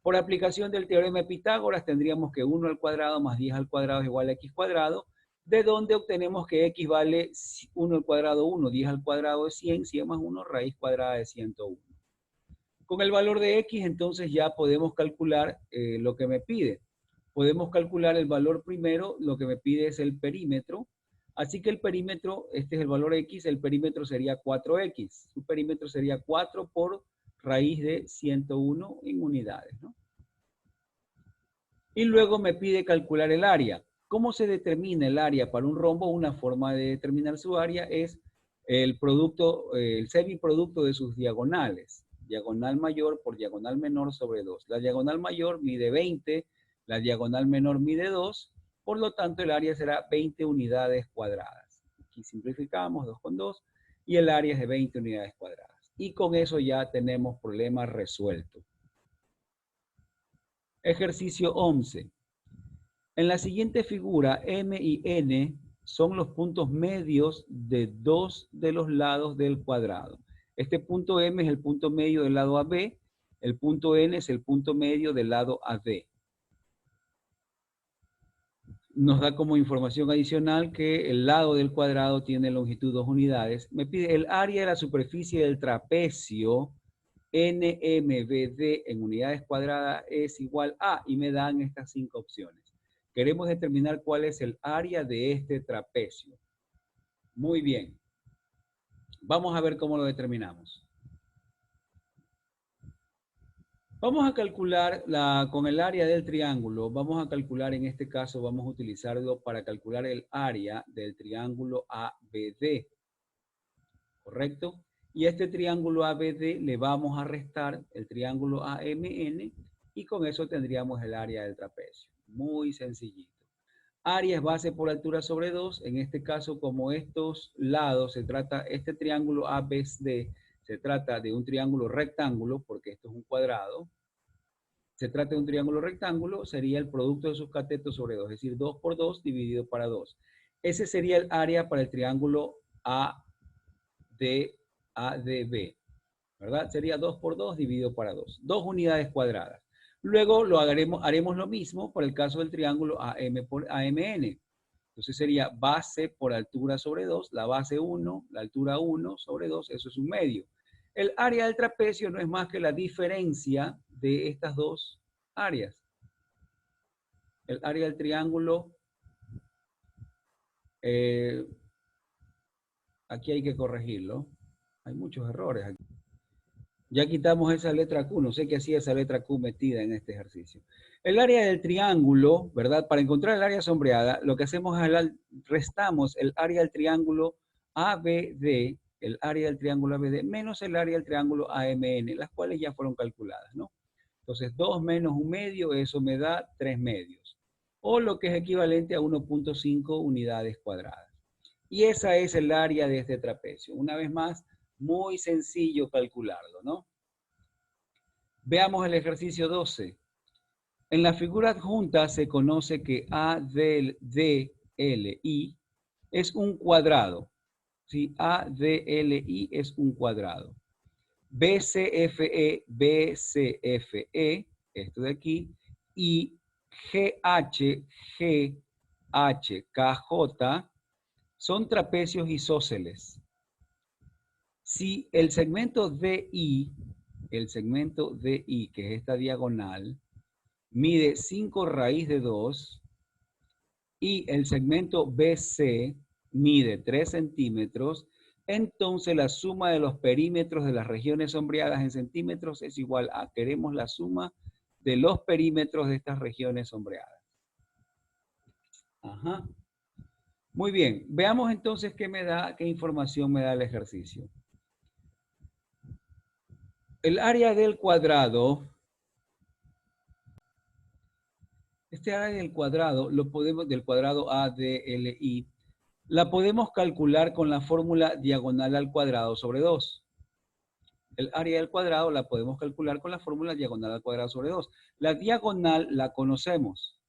Por aplicación del teorema de Pitágoras tendríamos que 1 al cuadrado más 10 al cuadrado es igual a x cuadrado, de donde obtenemos que x vale 1 al cuadrado 1, 10 al cuadrado es 100, 100 más 1, raíz cuadrada de 101. Con el valor de x, entonces ya podemos calcular lo que me pide. Podemos calcular el valor primero, lo que me pide es el perímetro. Así que el perímetro, este es el valor x, el perímetro sería 4x. Su perímetro sería 4 por raíz de 101 en unidades, ¿no? Y luego me pide calcular el área. ¿Cómo se determina el área para un rombo? Una forma de determinar su área es el producto, el semiproducto de sus diagonales. Diagonal mayor por diagonal menor sobre 2. La diagonal mayor mide 20, la diagonal menor mide 2, por lo tanto el área será 20 unidades cuadradas. Aquí simplificamos 2 con 2 y el área es de 20 unidades cuadradas. Y con eso ya tenemos problema resuelto. Ejercicio 11. En la siguiente figura, M y N son los puntos medios de dos de los lados del cuadrado. Este punto M es el punto medio del lado AB, el punto N es el punto medio del lado AD. Nos da como información adicional que el lado del cuadrado tiene longitud 2 unidades. Me pide el área de la superficie del trapecio NMBD en unidades cuadradas es igual a, y me dan estas 5 opciones. Queremos determinar cuál es el área de este trapecio. Muy bien. Vamos a ver cómo lo determinamos. Vamos a calcular con el área del triángulo. Vamos a calcular, en este caso, vamos a utilizarlo para calcular el área del triángulo ABD. ¿Correcto? Y a este triángulo ABD le vamos a restar el triángulo AMN y con eso tendríamos el área del trapecio. Muy sencillito. Área es base por altura sobre 2. En este caso, como estos lados se trata, este triángulo ABD se trata de un triángulo rectángulo, porque esto es un cuadrado. Se trata de un triángulo rectángulo, sería el producto de sus catetos sobre 2, es decir, 2 por 2 dividido para 2. Ese sería el área para el triángulo ADB, ¿verdad? Sería 2 por 2 dividido para 2. 2 unidades cuadradas. Luego haremos lo mismo para el caso del triángulo AM por AMN. Entonces sería base por altura sobre 2, la base 1, la altura 1 sobre 2, eso es un medio. El área del trapecio no es más que la diferencia de estas dos áreas. El área del triángulo, aquí hay que corregirlo. Hay muchos errores aquí. Ya quitamos esa letra Q, no sé qué hacía esa letra Q metida en este ejercicio. El área del triángulo, ¿verdad? Para encontrar el área sombreada, lo que hacemos es restamos el área del triángulo ABD, el área del triángulo ABD, menos el área del triángulo AMN, las cuales ya fueron calculadas, ¿no? Entonces, 2 menos 1 medio, eso me da 3 medios. O lo que es equivalente a 1.5 unidades cuadradas. Y esa es el área de este trapecio. Una vez más, muy sencillo calcularlo, ¿no? Veamos el ejercicio 12. En la figura adjunta se conoce que ADLI es un cuadrado. ¿Sí? ADLI es un cuadrado. BCFE, esto de aquí, y GH, KJ son trapecios isósceles. Si el segmento DI, que es esta diagonal, mide 5 raíz de 2 y el segmento BC mide 3 centímetros, entonces la suma de los perímetros de las regiones sombreadas en centímetros es igual a, queremos la suma de los perímetros de estas regiones sombreadas. Ajá. Muy bien, veamos entonces qué información me da el ejercicio. El área del cuadrado, este área del cuadrado, del cuadrado ADLI, la podemos calcular con la fórmula diagonal al cuadrado sobre 2. El área del cuadrado la podemos calcular con la fórmula diagonal al cuadrado sobre 2. La diagonal la conocemos.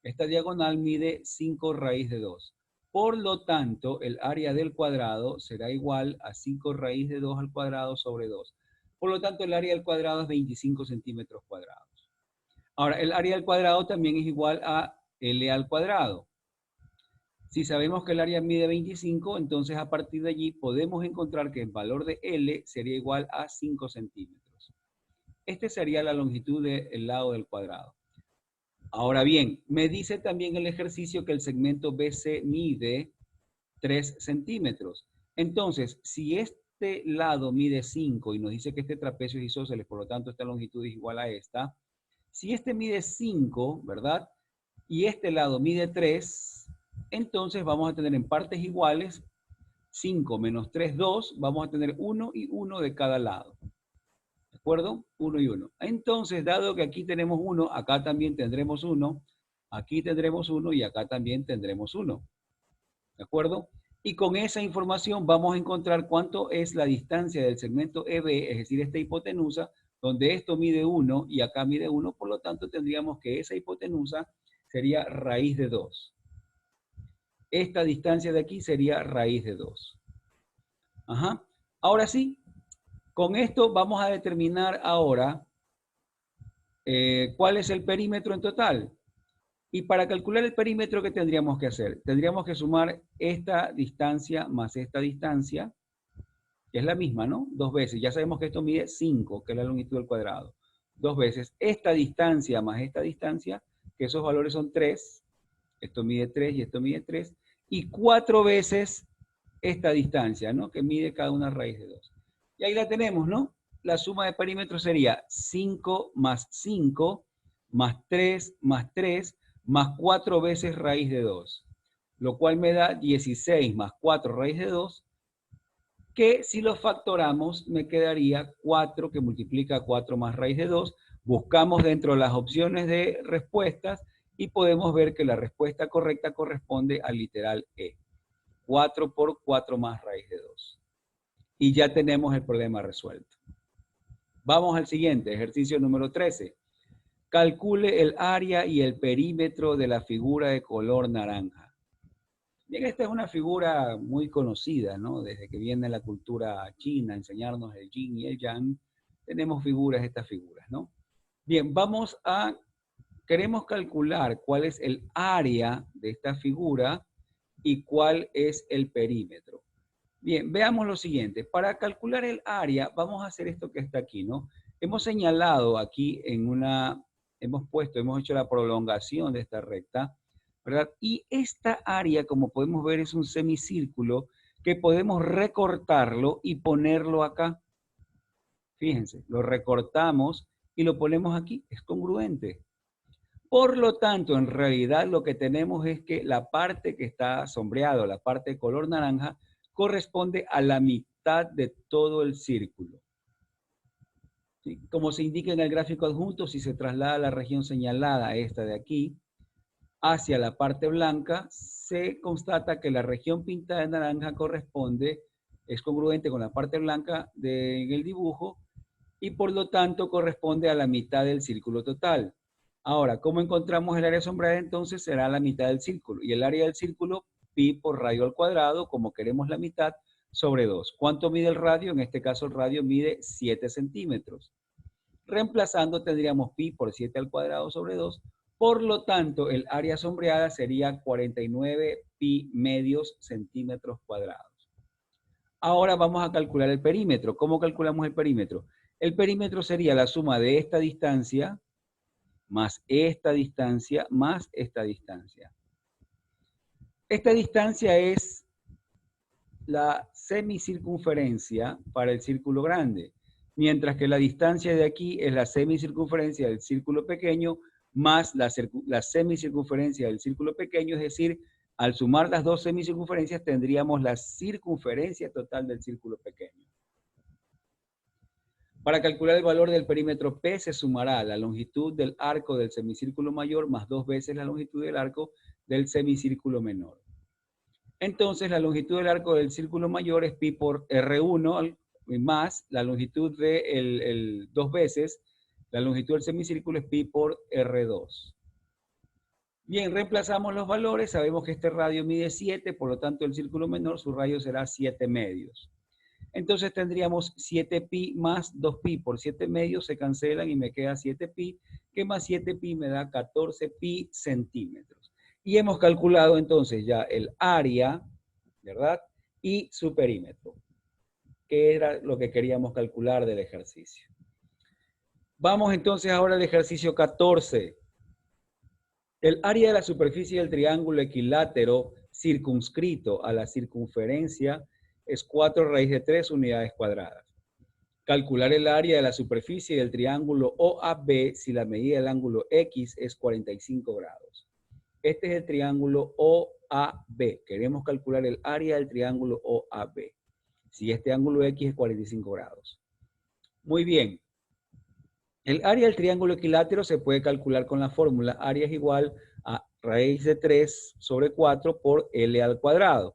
Esta diagonal mide 5 raíz de 2. Por lo tanto, el área del cuadrado será igual a 5 raíz de 2 al cuadrado sobre 2. Por lo tanto, el área del cuadrado es 25 centímetros cuadrados. Ahora, el área del cuadrado también es igual a L al cuadrado. Si sabemos que el área mide 25, entonces a partir de allí podemos encontrar que el valor de L sería igual a 5 centímetros. Esta sería la longitud del lado del cuadrado. Ahora bien, me dice también el ejercicio que el segmento BC mide 3 centímetros. Entonces, si este lado mide 5 y nos dice que este trapecio es isósceles, por lo tanto esta longitud es igual a esta. Si este mide 5, ¿verdad? Y este lado mide 3, entonces vamos a tener en partes iguales 5 menos 3, 2. Vamos a tener 1 y 1 de cada lado. ¿De acuerdo? 1 y 1. Entonces, dado que aquí tenemos 1, acá también tendremos 1, aquí tendremos 1 y acá también tendremos 1. ¿De acuerdo? Y con esa información vamos a encontrar cuánto es la distancia del segmento EB, es decir, esta hipotenusa, donde esto mide 1 y acá mide 1, por lo tanto tendríamos que esa hipotenusa sería raíz de 2. Esta distancia de aquí sería raíz de 2. Ajá. Ahora sí, con esto vamos a determinar ahora cuál es el perímetro en total. Y para calcular el perímetro, ¿qué tendríamos que hacer? Tendríamos que sumar esta distancia más esta distancia, que es la misma, ¿no? 2 veces. Ya sabemos que esto mide 5, que es la longitud del cuadrado. 2 veces esta distancia más esta distancia, que esos valores son 3. Esto mide 3 y esto mide 3. Y 4 veces esta distancia, ¿no? Que mide cada una raíz de 2. Y ahí la tenemos, ¿no? La suma de perímetros sería 5 más 5 más 3 más 3 más 4 veces raíz de 2. Lo cual me da 16 más 4 raíz de 2, que si lo factoramos me quedaría 4 que multiplica 4 más raíz de 2. Buscamos dentro de las opciones de respuestas y podemos ver que la respuesta correcta corresponde al literal E. 4 por 4 más raíz de 2. Y ya tenemos el problema resuelto. Vamos al siguiente, ejercicio número 13. Calcule el área y el perímetro de la figura de color naranja. Bien, esta es una figura muy conocida, ¿no? Desde que viene la cultura china, enseñarnos el yin y el yang, tenemos estas figuras, ¿no? Bien, queremos calcular cuál es el área de esta figura y cuál es el perímetro. Bien, veamos lo siguiente. Para calcular el área, vamos a hacer esto que está aquí, ¿no? Hemos señalado aquí hemos hecho la prolongación de esta recta, ¿verdad? Y esta área, como podemos ver, es un semicírculo que podemos recortarlo y ponerlo acá. Fíjense, lo recortamos y lo ponemos aquí, es congruente. Por lo tanto, en realidad lo que tenemos es que la parte que está sombreado, la parte de color naranja, corresponde a la mitad de todo el círculo. ¿Sí? Como se indica en el gráfico adjunto, si se traslada la región señalada, esta de aquí, hacia la parte blanca, se constata que la región pintada de naranja es congruente con la parte blanca en el dibujo y por lo tanto corresponde a la mitad del círculo total. Ahora, ¿cómo encontramos el área sombreada? Entonces será la mitad del círculo. Y el área del círculo, pi por radio al cuadrado, como queremos la mitad, sobre 2. ¿Cuánto mide el radio? En este caso el radio mide 7 centímetros. Reemplazando tendríamos pi por 7 al cuadrado sobre 2. Por lo tanto, el área sombreada sería 49 pi medios centímetros cuadrados. Ahora vamos a calcular el perímetro. ¿Cómo calculamos el perímetro? El perímetro sería la suma de esta distancia más esta distancia más esta distancia. Esta distancia es la semicircunferencia para el círculo grande, mientras que la distancia de aquí es la semicircunferencia del círculo pequeño más la semicircunferencia del círculo pequeño, es decir, al sumar las dos semicircunferencias tendríamos la circunferencia total del círculo pequeño. Para calcular el valor del perímetro P se sumará la longitud del arco del semicírculo mayor más 2 veces la longitud del arco del semicírculo menor. Entonces la longitud del arco del círculo mayor es pi por R1 más la longitud de 2 veces la longitud del semicírculo es pi por R2. Bien, reemplazamos los valores, sabemos que este radio mide 7, por lo tanto el círculo menor su radio será 7 medios. Entonces tendríamos 7pi más 2pi por 7 medios, se cancelan y me queda 7pi, que más 7pi me da 14pi centímetros. Y hemos calculado entonces ya el área, ¿verdad? Y su perímetro, que era lo que queríamos calcular del ejercicio. Vamos entonces ahora al ejercicio 14. El área de la superficie del triángulo equilátero circunscrito a la circunferencia es 4 raíz de 3 unidades cuadradas. Calcular el área de la superficie del triángulo OAB si la medida del ángulo X es 45 grados. Este es el triángulo OAB. Queremos calcular el área del triángulo OAB. Si este ángulo X es 45 grados. Muy bien. El área del triángulo equilátero se puede calcular con la fórmula área es igual a raíz de 3 sobre 4 por L al cuadrado.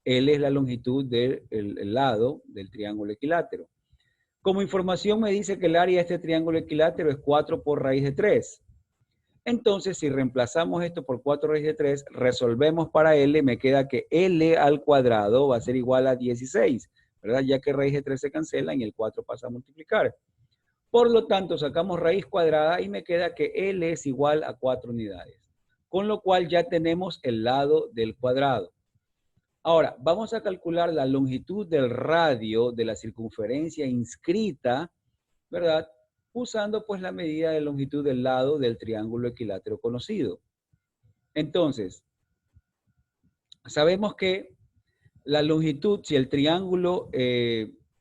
L es la longitud del lado del triángulo equilátero. Como información me dice que el área de este triángulo equilátero es 4 por raíz de 3. Entonces, si reemplazamos esto por 4 raíz de 3, resolvemos para L, me queda que L al cuadrado va a ser igual a 16, ¿verdad? Ya que raíz de 3 se cancela y el 4 pasa a multiplicar. Por lo tanto, sacamos raíz cuadrada y me queda que L es igual a 4 unidades. Con lo cual ya tenemos el lado del cuadrado. Ahora, vamos a calcular la longitud del radio de la circunferencia inscrita, ¿verdad? Usando pues la medida de longitud del lado del triángulo equilátero conocido. Entonces, sabemos que la longitud, si el triángulo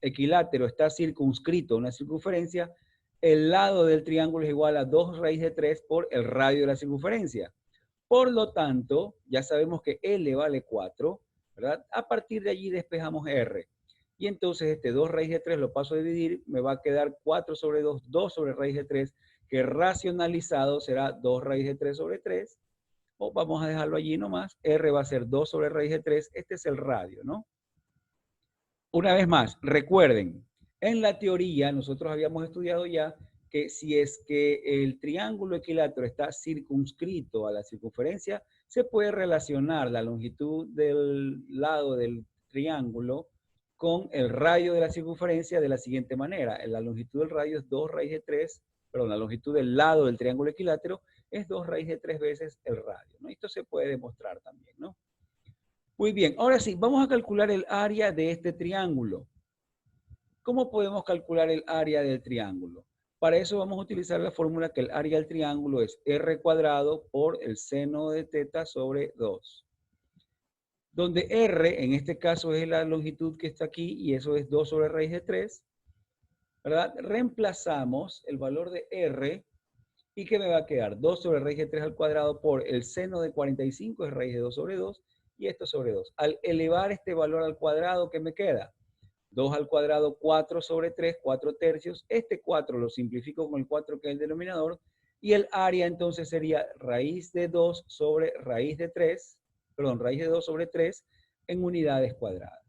equilátero está circunscrito a una circunferencia, el lado del triángulo es igual a 2 raíz de 3 por el radio de la circunferencia. Por lo tanto, ya sabemos que L vale 4, ¿verdad? A partir de allí despejamos R. Y entonces este 2 raíz de 3 lo paso a dividir, me va a quedar 4 sobre 2, 2 sobre raíz de 3, que racionalizado será 2 raíz de 3 sobre 3. O vamos a dejarlo allí nomás. R va a ser 2 sobre raíz de 3. Este es el radio, ¿no? Una vez más, recuerden, en la teoría nosotros habíamos estudiado ya que si es que el triángulo equilátero está circunscrito a la circunferencia, se puede relacionar la longitud del lado del triángulo con el radio de la circunferencia de la siguiente manera. La longitud del radio es 2 raíz de 3, perdón, la longitud del lado del triángulo equilátero es 2 raíz de 3 veces el radio, ¿no? Esto se puede demostrar también, ¿no? Muy bien, ahora sí, vamos a calcular el área de este triángulo. ¿Cómo podemos calcular el área del triángulo? Para eso vamos a utilizar la fórmula que el área del triángulo es r cuadrado por el seno de teta sobre 2. Donde r, en este caso, es la longitud que está aquí y eso es 2 sobre raíz de 3. ¿Verdad? Reemplazamos el valor de r y que me va a quedar 2 sobre raíz de 3 al cuadrado por el seno de 45 es raíz de 2 sobre 2 y esto sobre 2. Al elevar este valor al cuadrado, ¿qué me queda? 2 al cuadrado, 4 sobre 3, 4 tercios. Este 4 lo simplifico con el 4 que es el denominador. Y el área entonces sería raíz de 2 sobre raíz de 3. raíz de 2 sobre 3 en unidades cuadradas.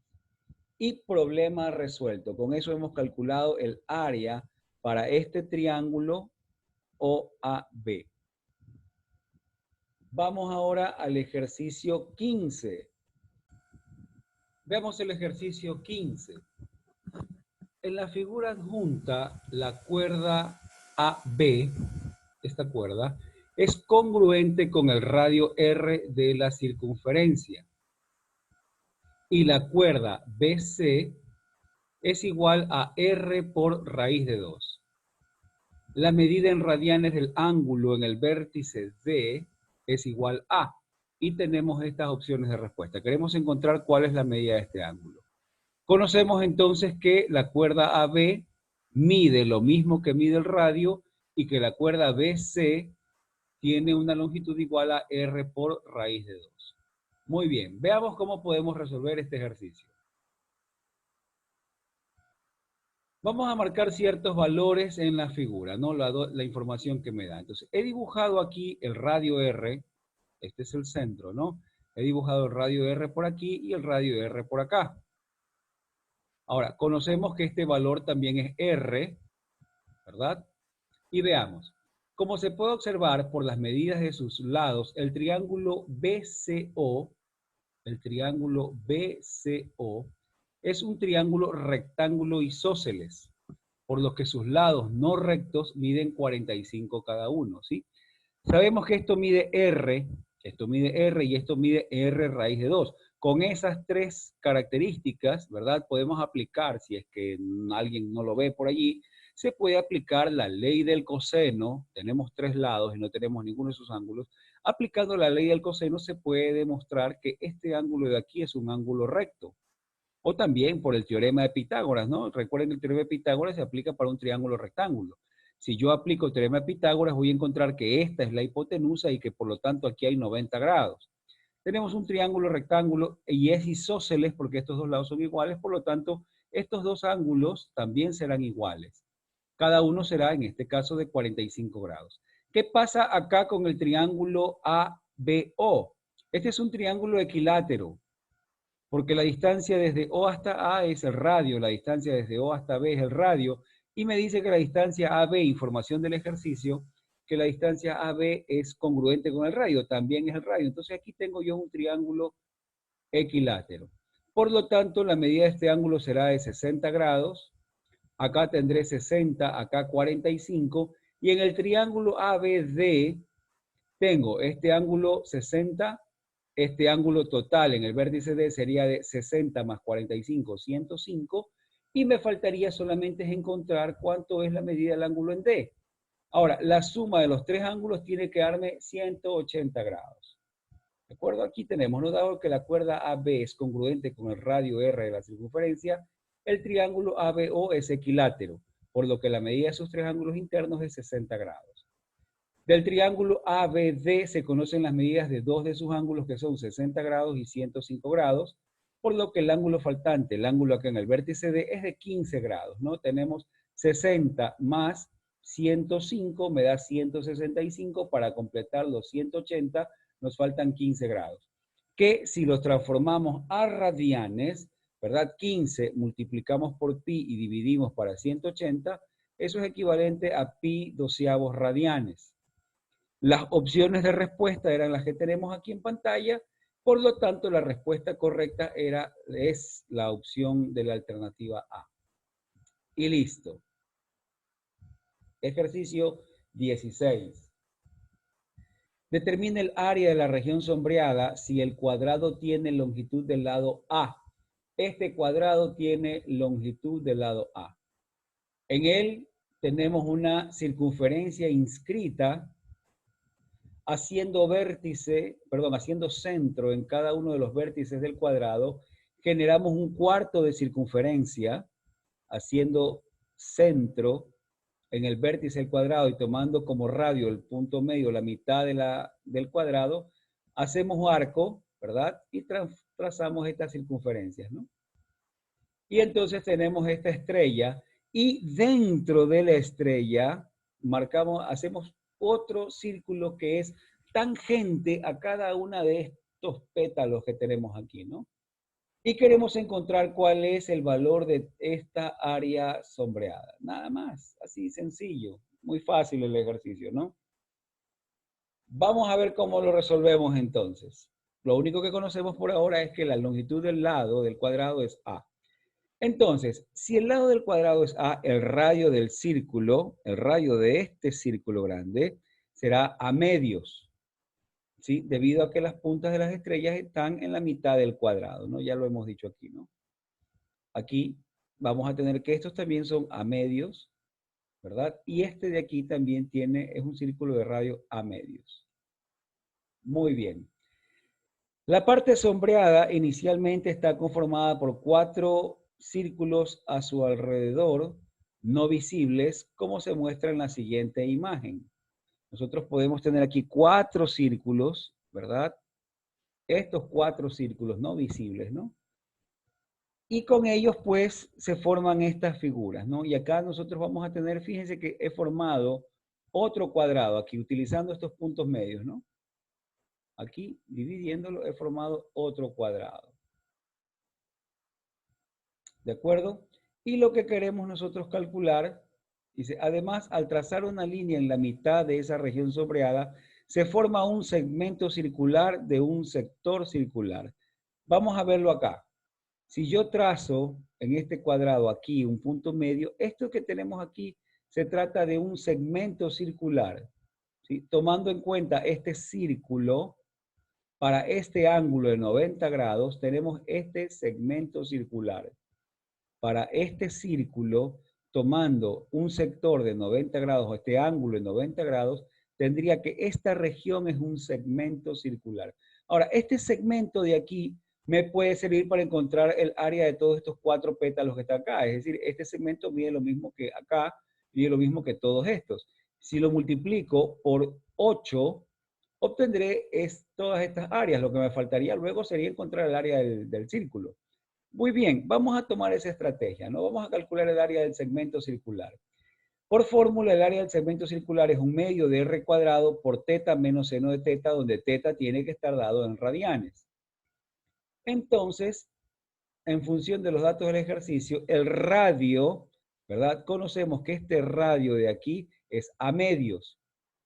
Y problema resuelto. Con eso hemos calculado el área para este triángulo OAB. Vamos ahora al ejercicio 15. Veamos el ejercicio 15. En la figura adjunta, la cuerda AB, esta cuerda, es congruente con el radio R de la circunferencia. Y la cuerda BC es igual a R por raíz de 2. La medida en radianes del ángulo en el vértice D es igual a. Y tenemos estas opciones de respuesta. Queremos encontrar cuál es la medida de este ángulo. Conocemos entonces que la cuerda AB mide lo mismo que mide el radio y que la cuerda BC tiene una longitud igual a R por raíz de 2. Muy bien, veamos cómo podemos resolver este ejercicio. Vamos a marcar ciertos valores en la figura, ¿no? La información que me da. Entonces, he dibujado aquí el radio R, este es el centro, ¿no? He dibujado el radio R por aquí y el radio R por acá. Ahora, conocemos que este valor también es R, ¿verdad? Y veamos. Como se puede observar por las medidas de sus lados, el triángulo BCO es un triángulo rectángulo isósceles, por lo que sus lados no rectos miden 45 cada uno, ¿sí? Sabemos que esto mide R y esto mide R raíz de 2. Con esas tres características, ¿verdad? Podemos aplicar, si es que alguien no lo ve por allí, se puede aplicar la ley del coseno. Tenemos tres lados y no tenemos ninguno de sus ángulos. Aplicando la ley del coseno se puede demostrar que este ángulo de aquí es un ángulo recto. O también por el teorema de Pitágoras, ¿no? Recuerden que el teorema de Pitágoras se aplica para un triángulo rectángulo. Si yo aplico el teorema de Pitágoras, voy a encontrar que esta es la hipotenusa y que por lo tanto aquí hay 90 grados. Tenemos un triángulo rectángulo y es isósceles porque estos dos lados son iguales, por lo tanto, estos dos ángulos también serán iguales. Cada uno será, en este caso, de 45 grados. ¿Qué pasa acá con el triángulo ABO? Este es un triángulo equilátero, porque la distancia desde O hasta A es el radio, la distancia desde O hasta B es el radio, y me dice que la distancia AB, información del ejercicio, que la distancia AB es congruente con el radio, también es el radio. Entonces aquí tengo yo un triángulo equilátero. Por lo tanto, la medida de este ángulo será de 60 grados, acá tendré 60, acá 45, y en el triángulo ABD tengo este ángulo 60, este ángulo total en el vértice D sería de 60 más 45, 105, y me faltaría solamente encontrar cuánto es la medida del ángulo en D. Ahora, la suma de los tres ángulos tiene que darme 180 grados. ¿De acuerdo? Aquí tenemos, no dado que la cuerda AB es congruente con el radio R de la circunferencia, el triángulo ABO es equilátero, por lo que la medida de sus tres ángulos internos es 60 grados. Del triángulo ABD se conocen las medidas de dos de sus ángulos, que son 60 grados y 105 grados, por lo que el ángulo faltante, el ángulo acá en el vértice D, es de 15 grados, ¿no? Tenemos 60 más 105 me da 165, para completar los 180 nos faltan 15 grados. Que si los transformamos a radianes, ¿verdad? 15 multiplicamos por pi y dividimos para 180, eso es equivalente a pi doceavos radianes. Las opciones de respuesta eran las que tenemos aquí en pantalla, por lo tanto la respuesta correcta es la opción de la alternativa A. Y listo. Ejercicio 16. Determina el área de la región sombreada si el cuadrado tiene longitud del lado A. Este cuadrado tiene longitud del lado A. En él tenemos una circunferencia inscrita haciendo centro en cada uno de los vértices del cuadrado. Generamos un cuarto de circunferencia haciendo centro en el vértice del cuadrado y tomando como radio el punto medio, la mitad del cuadrado, hacemos un arco, ¿verdad? Y trazamos estas circunferencias, ¿no? Y entonces tenemos esta estrella y dentro de la estrella hacemos otro círculo que es tangente a cada una de estos pétalos que tenemos aquí, ¿no? Y queremos encontrar cuál es el valor de esta área sombreada. Nada más, así sencillo. Muy fácil el ejercicio, ¿no? Vamos a ver cómo lo resolvemos entonces. Lo único que conocemos por ahora es que la longitud del lado del cuadrado es A. Entonces, si el lado del cuadrado es A, el radio del círculo, el radio de este círculo grande, será A medios, ¿sí? Debido a que las puntas de las estrellas están en la mitad del cuadrado, ¿no? Ya lo hemos dicho aquí, ¿no? Aquí vamos a tener que estos también son A medios, ¿verdad? Y este de aquí también es un círculo de radio A medios. Muy bien. La parte sombreada inicialmente está conformada por 4 círculos a su alrededor, no visibles, como se muestra en la siguiente imagen. Nosotros podemos tener aquí 4 círculos, ¿verdad? Estos 4 círculos no visibles, ¿no? Y con ellos, pues, se forman estas figuras, ¿no? Y acá nosotros vamos a tener, fíjense que he formado otro cuadrado aquí, utilizando estos puntos medios, ¿no? Aquí, dividiéndolo, he formado otro cuadrado. ¿De acuerdo? Y lo que queremos nosotros calcular, dice, además, al trazar una línea en la mitad de esa región sombreada, se forma un segmento circular de un sector circular. Vamos a verlo acá. Si yo trazo en este cuadrado aquí un punto medio, esto que tenemos aquí se trata de un segmento circular. ¿Sí? Tomando en cuenta este círculo, para este ángulo de 90 grados, tenemos este segmento circular. Para este círculo, tomando un sector de 90 grados, o este ángulo de 90 grados, tendría que esta región es un segmento circular. Ahora, este segmento de aquí me puede servir para encontrar el área de todos estos 4 pétalos que están acá. Es decir, este segmento mide lo mismo que acá, mide lo mismo que todos estos. Si lo multiplico por 8, obtendré todas estas áreas. Lo que me faltaría luego sería encontrar el área del círculo. Muy bien, vamos a tomar esa estrategia, ¿no? Vamos a calcular el área del segmento circular. Por fórmula, el área del segmento circular es un medio de r cuadrado por teta menos seno de teta, donde teta tiene que estar dado en radianes. Entonces, en función de los datos del ejercicio, el radio, ¿verdad? Conocemos que este radio de aquí es a medios.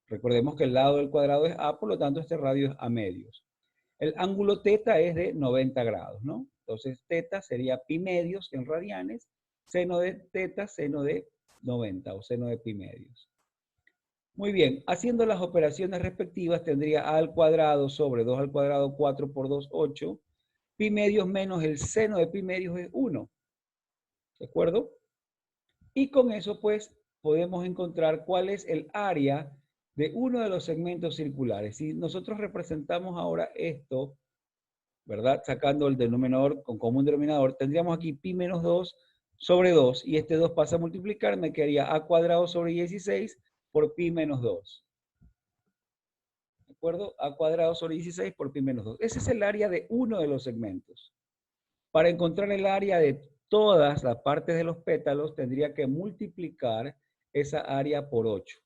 Recordemos que el lado del cuadrado es A, por lo tanto este radio es a medios. El ángulo teta es de 90 grados, ¿no? Entonces teta sería pi medios en radianes, seno de teta, seno de 90 o seno de pi medios. Muy bien, haciendo las operaciones respectivas tendría a al cuadrado sobre 2 al cuadrado 4 por 2, 8. Pi medios menos el seno de pi medios es 1. ¿De acuerdo? Y con eso pues podemos encontrar cuál es el área de uno de los segmentos circulares. Si nosotros representamos ahora esto, ¿verdad? Sacando el denominador con común denominador, tendríamos aquí pi menos 2 sobre 2, y este 2 pasa a multiplicar, me quedaría a cuadrado sobre 16 por pi menos 2. ¿De acuerdo? A cuadrado sobre 16 por pi menos 2. Ese es el área de uno de los segmentos. Para encontrar el área de todas las partes de los pétalos, tendría que multiplicar esa área por 8.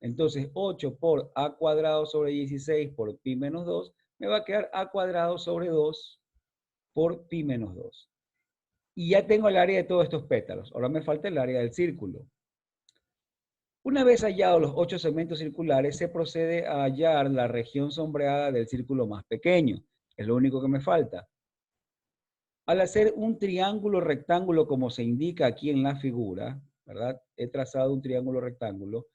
Entonces, 8 por a cuadrado sobre 16 por pi menos 2, me va a quedar a cuadrado sobre 2 por pi menos 2. Y ya tengo el área de todos estos pétalos. Ahora me falta el área del círculo. Una vez hallados los 8 segmentos circulares, se procede a hallar la región sombreada del círculo más pequeño. Es lo único que me falta. Al hacer un triángulo rectángulo como se indica aquí en la figura, ¿verdad? He trazado un triángulo rectángulo.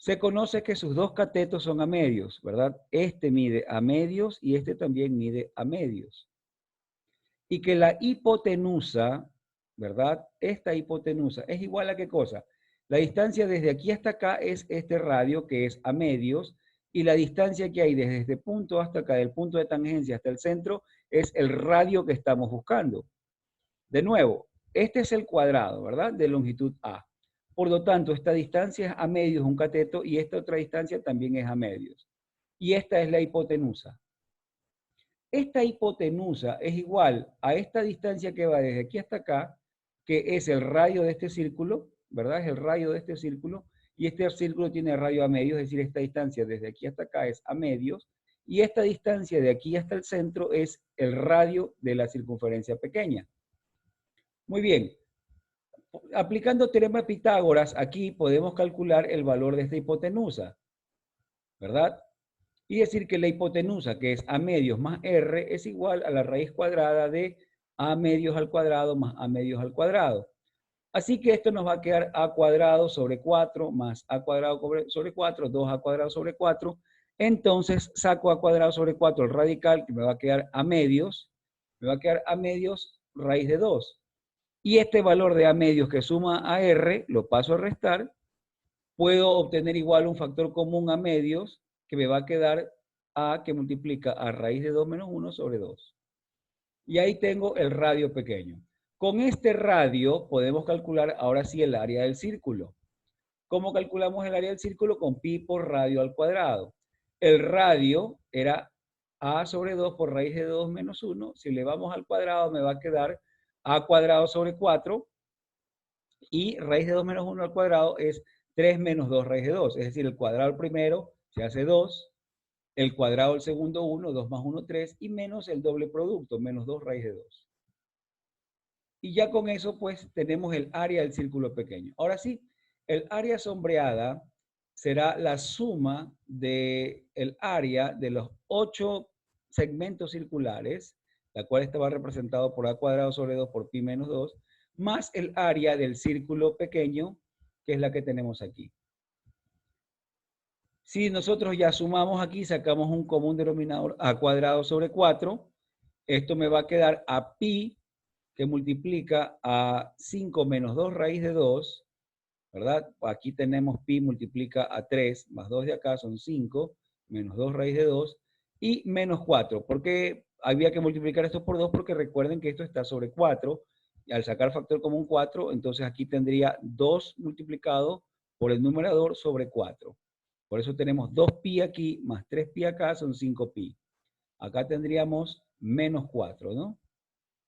Se conoce que sus dos catetos son a medios, ¿verdad? Este mide a medios y este también mide a medios. Y que la hipotenusa, ¿verdad? Esta hipotenusa es igual a ¿qué cosa? La distancia desde aquí hasta acá es este radio que es a medios, y la distancia que hay desde este punto hasta acá, del punto de tangencia hasta el centro, es el radio que estamos buscando. De nuevo, este es el cuadrado, ¿verdad? De longitud A. Por lo tanto, esta distancia es a medios, un cateto, y esta otra distancia también es a medios. Y esta es la hipotenusa. Esta hipotenusa es igual a esta distancia que va desde aquí hasta acá, que es el radio de este círculo, ¿verdad? Es el radio de este círculo, y este círculo tiene radio a medios, es decir, esta distancia desde aquí hasta acá es a medios, Y esta distancia de aquí hasta el centro es el radio de la circunferencia pequeña. Muy bien. Aplicando teorema de Pitágoras, aquí podemos calcular el valor de esta hipotenusa, ¿verdad? Y decir que la hipotenusa, que es a medios más r, es igual a la raíz cuadrada de a medios al cuadrado más a medios al cuadrado. Así que esto nos va a quedar a cuadrado sobre 4 más a cuadrado sobre 4, 2a cuadrado sobre 4. Entonces saco a cuadrado sobre 4 el radical, que me va a quedar a medios, raíz de 2. Y este valor de a medios que suma a r, lo paso a restar, puedo obtener igual un factor común a medios, que me va a quedar a que multiplica a raíz de 2 menos 1 sobre 2. Y ahí tengo el radio pequeño. Con este radio podemos calcular ahora sí el área del círculo. ¿Cómo calculamos el área del círculo? Con pi por radio al cuadrado. El radio era a sobre 2 por raíz de 2 menos 1. Si le vamos al cuadrado me va a quedar a cuadrado sobre 4. Y raíz de 2 menos 1 al cuadrado es 3 menos 2 raíz de 2. Es decir, el cuadrado primero se hace 2. El cuadrado del segundo 1, 2 más 1, 3. Y menos el doble producto, menos 2 raíz de 2. Y ya con eso, pues, tenemos el área del círculo pequeño. Ahora sí, el área sombreada será la suma del área de los 8 segmentos circulares, la cual estaba representado por a cuadrado sobre 2 por pi menos 2, más el área del círculo pequeño, que es la que tenemos aquí. Si nosotros ya sumamos aquí, sacamos un común denominador a cuadrado sobre 4, esto me va a quedar a pi, que multiplica a 5 menos 2 raíz de 2, ¿verdad? Aquí tenemos pi multiplica a 3, más 2 de acá son 5, menos 2 raíz de 2, y menos 4. ¿Por qué había que multiplicar esto por 2? Porque recuerden que esto está sobre 4, y al sacar factor común 4, entonces aquí tendría 2 multiplicado por el numerador sobre 4. Por eso tenemos 2pi aquí, más 3pi acá, son 5pi. Acá tendríamos menos 4, ¿no?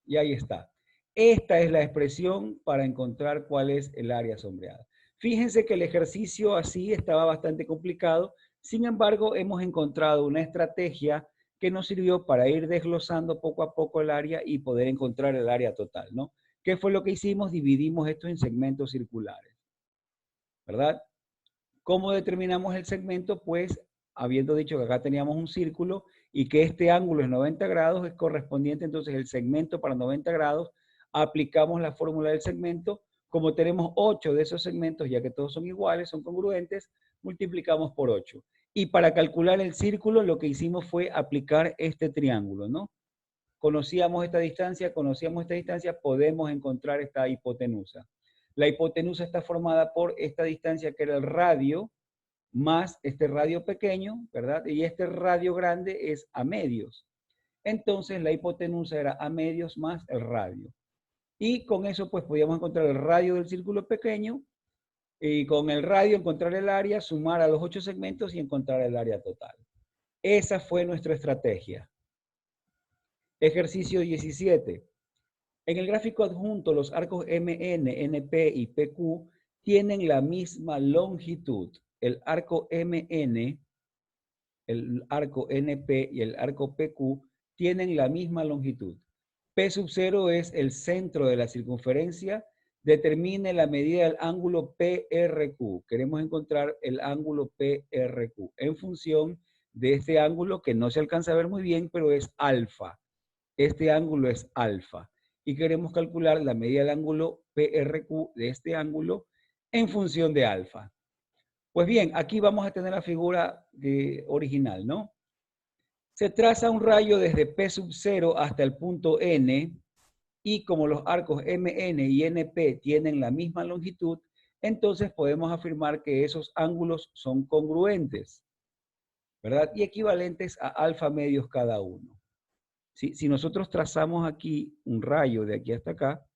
Y ahí está. Esta es la expresión para encontrar cuál es el área sombreada. Fíjense que el ejercicio así estaba bastante complicado. Sin embargo, hemos encontrado una estrategia que nos sirvió para ir desglosando poco a poco el área y poder encontrar el área total, ¿no? ¿Qué fue lo que hicimos? Dividimos esto en segmentos circulares, ¿verdad? ¿Cómo determinamos el segmento? Pues habiendo dicho que acá teníamos un círculo y que este ángulo es 90 grados, es correspondiente entonces el segmento para 90 grados, aplicamos la fórmula del segmento. Como tenemos 8 de esos segmentos, ya que todos son iguales, son congruentes, multiplicamos por 8. Y para calcular el círculo, lo que hicimos fue aplicar este triángulo, ¿no? Conocíamos esta distancia, podemos encontrar esta hipotenusa. La hipotenusa está formada por esta distancia que era el radio, más este radio pequeño, ¿verdad? Y este radio grande es a medios. Entonces la hipotenusa era a medios más el radio. Y con eso pues podíamos encontrar el radio del círculo pequeño y con el radio encontrar el área, sumar a los 8 segmentos y encontrar el área total. Esa fue nuestra estrategia. Ejercicio 17. En el gráfico adjunto, los arcos MN, NP y PQ tienen la misma longitud. El arco MN, el arco NP y el arco PQ tienen la misma longitud. P sub 0 es el centro de la circunferencia. Determine la medida del ángulo PRQ. Queremos encontrar el ángulo PRQ en función de este ángulo que no se alcanza a ver muy bien, pero es alfa. Este ángulo es alfa. Y queremos calcular la medida del ángulo PRQ de este ángulo en función de alfa. Pues bien, aquí vamos a tener la figura original, ¿no? Se traza un rayo desde P sub 0 hasta el punto N, y como los arcos MN y NP tienen la misma longitud, entonces podemos afirmar que esos ángulos son congruentes, ¿verdad? Y equivalentes a alfa medios cada uno. Si nosotros trazamos aquí un rayo de aquí hasta acá,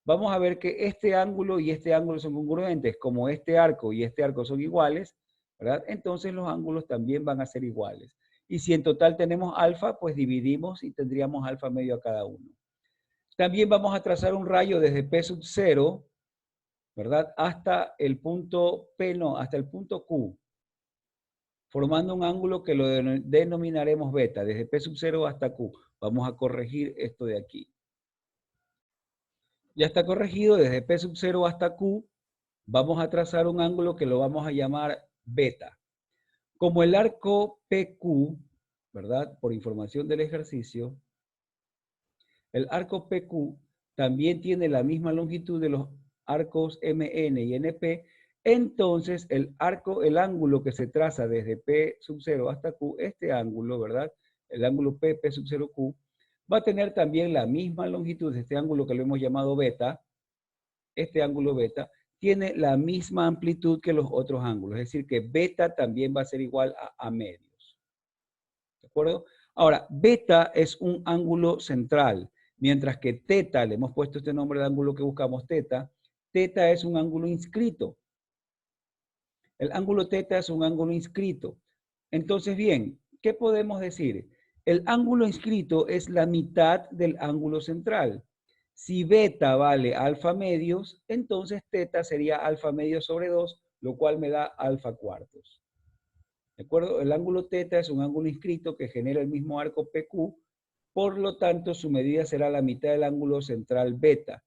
vamos a ver que este ángulo y este ángulo son congruentes. Como este arco y este arco son iguales, ¿verdad? Entonces los ángulos también van a ser iguales. Y si en total tenemos alfa, pues dividimos y tendríamos alfa medio a cada uno. También vamos a trazar un rayo desde P sub 0, ¿verdad? Hasta el punto P, no, hasta el punto Q. formando un ángulo que lo denominaremos beta, desde P sub 0 hasta Q. Vamos a corregir esto de aquí. Ya está corregido, desde P sub 0 hasta Q, vamos a trazar un ángulo que lo vamos a llamar beta. Como el arco PQ, ¿verdad? Por información del ejercicio, el arco PQ también tiene la misma longitud de los arcos MN y NP, entonces el ángulo que se traza desde P sub 0 hasta Q, este ángulo, ¿verdad? El ángulo P sub 0 Q, va a tener también la misma longitud de este ángulo que lo hemos llamado beta. Este ángulo beta tiene la misma amplitud que los otros ángulos, es decir que beta también va a ser igual a medios. ¿De acuerdo? Ahora, beta es un ángulo central, mientras que teta, le hemos puesto este nombre de ángulo que buscamos, teta es un ángulo inscrito. El ángulo teta es un ángulo inscrito. Entonces, bien, ¿qué podemos decir? El ángulo inscrito es la mitad del ángulo central. Si beta vale alfa medios, entonces teta sería alfa medios sobre 2, lo cual me da alfa cuartos. ¿De acuerdo? El ángulo teta es un ángulo inscrito que genera el mismo arco PQ, por lo tanto su medida será la mitad del ángulo central beta,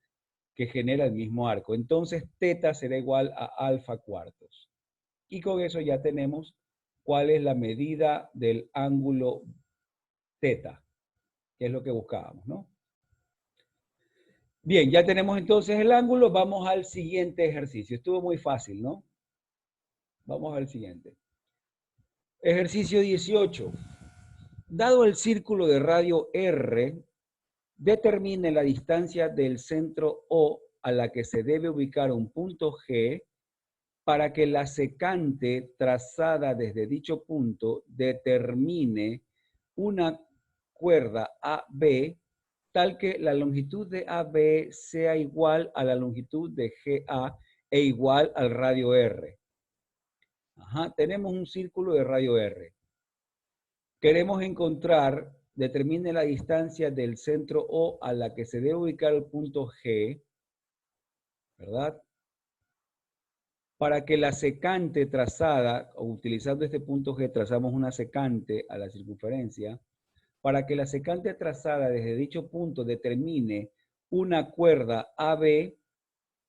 que genera el mismo arco. Entonces teta será igual a alfa cuartos. Y con eso ya tenemos cuál es la medida del ángulo teta, que es lo que buscábamos, ¿no? Bien, ya tenemos entonces el ángulo. Vamos al siguiente ejercicio. Estuvo muy fácil, ¿no? Vamos al siguiente. Ejercicio 18. Dado el círculo de radio R, determine la distancia del centro O a la que se debe ubicar un punto G para que la secante trazada desde dicho punto determine una cuerda AB tal que la longitud de AB sea igual a la longitud de GA e igual al radio R. Ajá, tenemos un círculo de radio R. Queremos encontrar, determine la distancia del centro O a la que se debe ubicar el punto G, ¿verdad? Para que la secante trazada, o utilizando este punto G, trazamos una secante a la circunferencia, para que la secante trazada desde dicho punto determine una cuerda AB,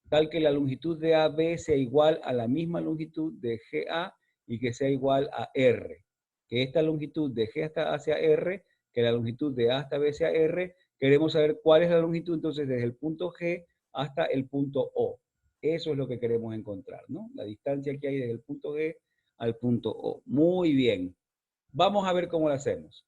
tal que la longitud de AB sea igual a la misma longitud de GA y que sea igual a R. Que esta longitud de G hasta A sea R, que la longitud de A hasta B sea R. Queremos saber cuál es la longitud entonces desde el punto G hasta el punto O. Eso es lo que queremos encontrar, ¿no? La distancia que hay desde el punto G al punto O. Muy bien. Vamos a ver cómo lo hacemos.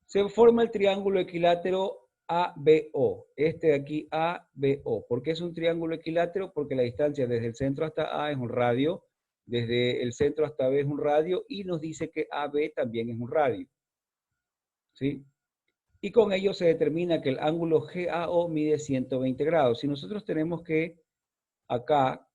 Se forma el triángulo equilátero ABO. Este de aquí, ABO. ¿Por qué es un triángulo equilátero? Porque la distancia desde el centro hasta A es un radio, desde el centro hasta B es un radio, y nos dice que AB también es un radio. ¿Sí? Y con ello se determina que el ángulo GAO mide 120 grados. Si nosotros tenemos que acá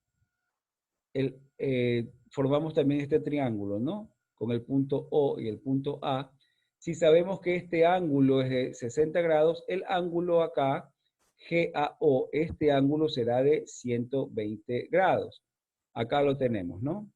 formamos también este triángulo, ¿no? Con el punto O y el punto A. Si sabemos que este ángulo es de 60 grados, el ángulo acá, GAO, este ángulo será de 120 grados. Acá lo tenemos, ¿no?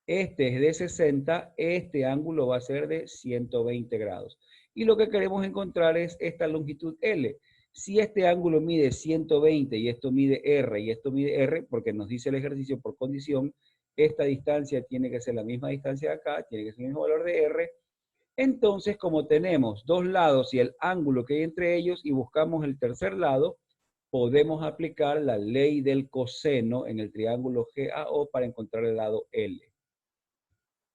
Este es de 60, este ángulo va a ser de 120 grados. Y lo que queremos encontrar es esta longitud L. Si este ángulo mide 120 y esto mide R y esto mide R, porque nos dice el ejercicio por condición, esta distancia tiene que ser la misma distancia de acá, tiene que ser el mismo valor de R. Entonces, como tenemos dos lados y el ángulo que hay entre ellos y buscamos el tercer lado, podemos aplicar la ley del coseno en el triángulo GAO para encontrar el lado L.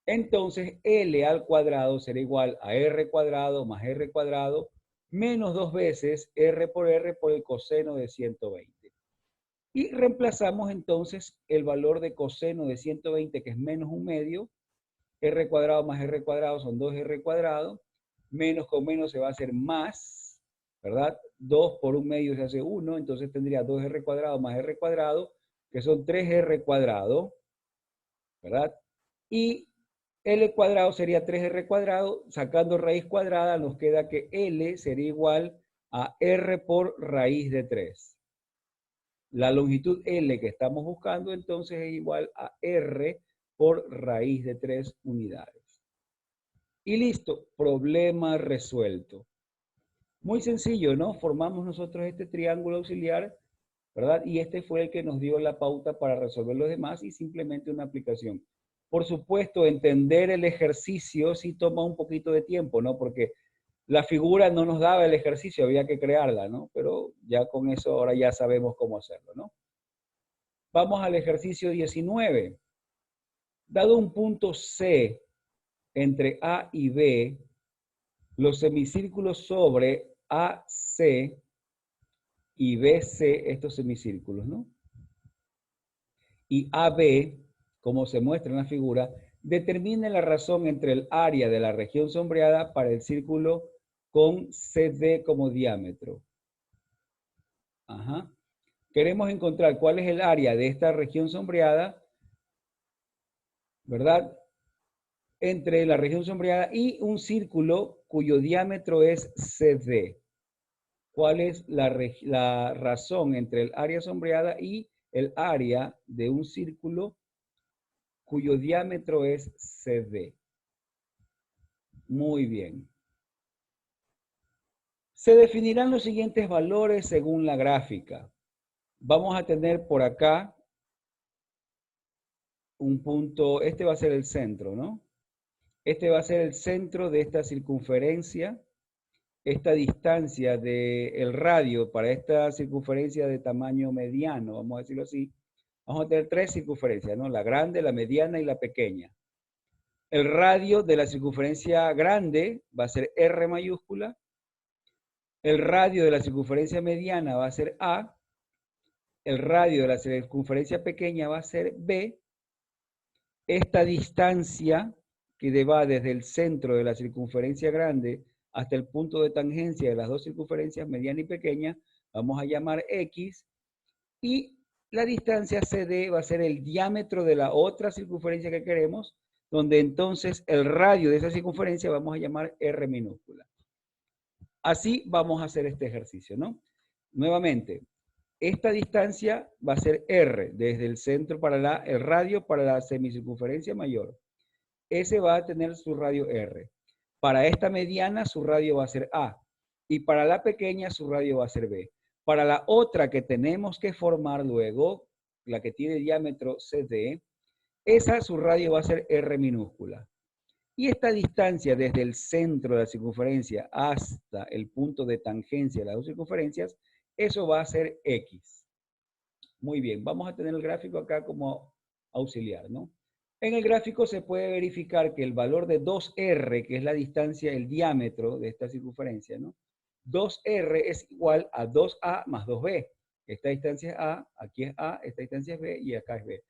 Entonces, L al cuadrado será igual a R cuadrado más R cuadrado menos 2 veces R por el coseno de 120. Y reemplazamos entonces el valor de coseno de 120, que es menos 1/2, R cuadrado más R cuadrado son 2R cuadrado, menos con menos se va a hacer más, ¿verdad? 2 por 1/2 se hace 1, entonces tendría 2R cuadrado más R cuadrado, que son 3R cuadrado, ¿verdad? Y L cuadrado sería 3R cuadrado, sacando raíz cuadrada nos queda que L sería igual a R por raíz de 3. La longitud L que estamos buscando entonces es igual a R por raíz de 3 unidades. Y listo, problema resuelto. Muy sencillo, ¿no? Formamos nosotros este triángulo auxiliar, ¿verdad? Y este fue el que nos dio la pauta para resolver los demás y simplemente una aplicación. Por supuesto, entender el ejercicio sí toma un poquito de tiempo, ¿no? Porque la figura no nos daba el ejercicio, había que crearla, ¿no? Pero ya con eso ahora ya sabemos cómo hacerlo, ¿no? Vamos al ejercicio 19. Dado un punto C entre A y B, los semicírculos sobre AC y BC, estos semicírculos, ¿no? Y AB, como se muestra en la figura, determine la razón entre el área de la región sombreada para el círculo con CD como diámetro. Ajá. Queremos encontrar cuál es el área de esta región sombreada, ¿verdad? Entre la región sombreada y un círculo cuyo diámetro es CD. ¿Cuál es la razón entre el área sombreada y el área de un círculo cuyo diámetro es CD? Muy bien. Se definirán los siguientes valores según la gráfica. Vamos a tener por acá un punto, este va a ser el centro, ¿no? Este va a ser el centro de esta circunferencia. Esta distancia del radio para esta circunferencia de tamaño mediano, vamos a decirlo así, vamos a tener 3 circunferencias, ¿no? La grande, la mediana y la pequeña. El radio de la circunferencia grande va a ser R mayúscula. El radio de la circunferencia mediana va a ser A. El radio de la circunferencia pequeña va a ser B. Esta distancia que va desde el centro de la circunferencia grande hasta el punto de tangencia de las dos circunferencias, mediana y pequeña, vamos a llamar X, y la distancia CD va a ser el diámetro de la otra circunferencia que queremos, donde entonces el radio de esa circunferencia vamos a llamar R minúscula. Así vamos a hacer este ejercicio, ¿no? Nuevamente, esta distancia va a ser R, desde el centro para el radio para la semicircunferencia mayor. Ese va a tener su radio R. Para esta mediana su radio va a ser A. Y para la pequeña su radio va a ser B. Para la otra que tenemos que formar luego, la que tiene diámetro CD, esa su radio va a ser R minúscula. Y esta distancia desde el centro de la circunferencia hasta el punto de tangencia de las dos circunferencias, eso va a ser X. Muy bien, vamos a tener el gráfico acá como auxiliar, ¿no? En el gráfico se puede verificar que el valor de 2R, que es la distancia, el diámetro de esta circunferencia, ¿no? 2R es igual a 2A más 2B. Esta distancia es A, aquí es A, esta distancia es B y acá es B.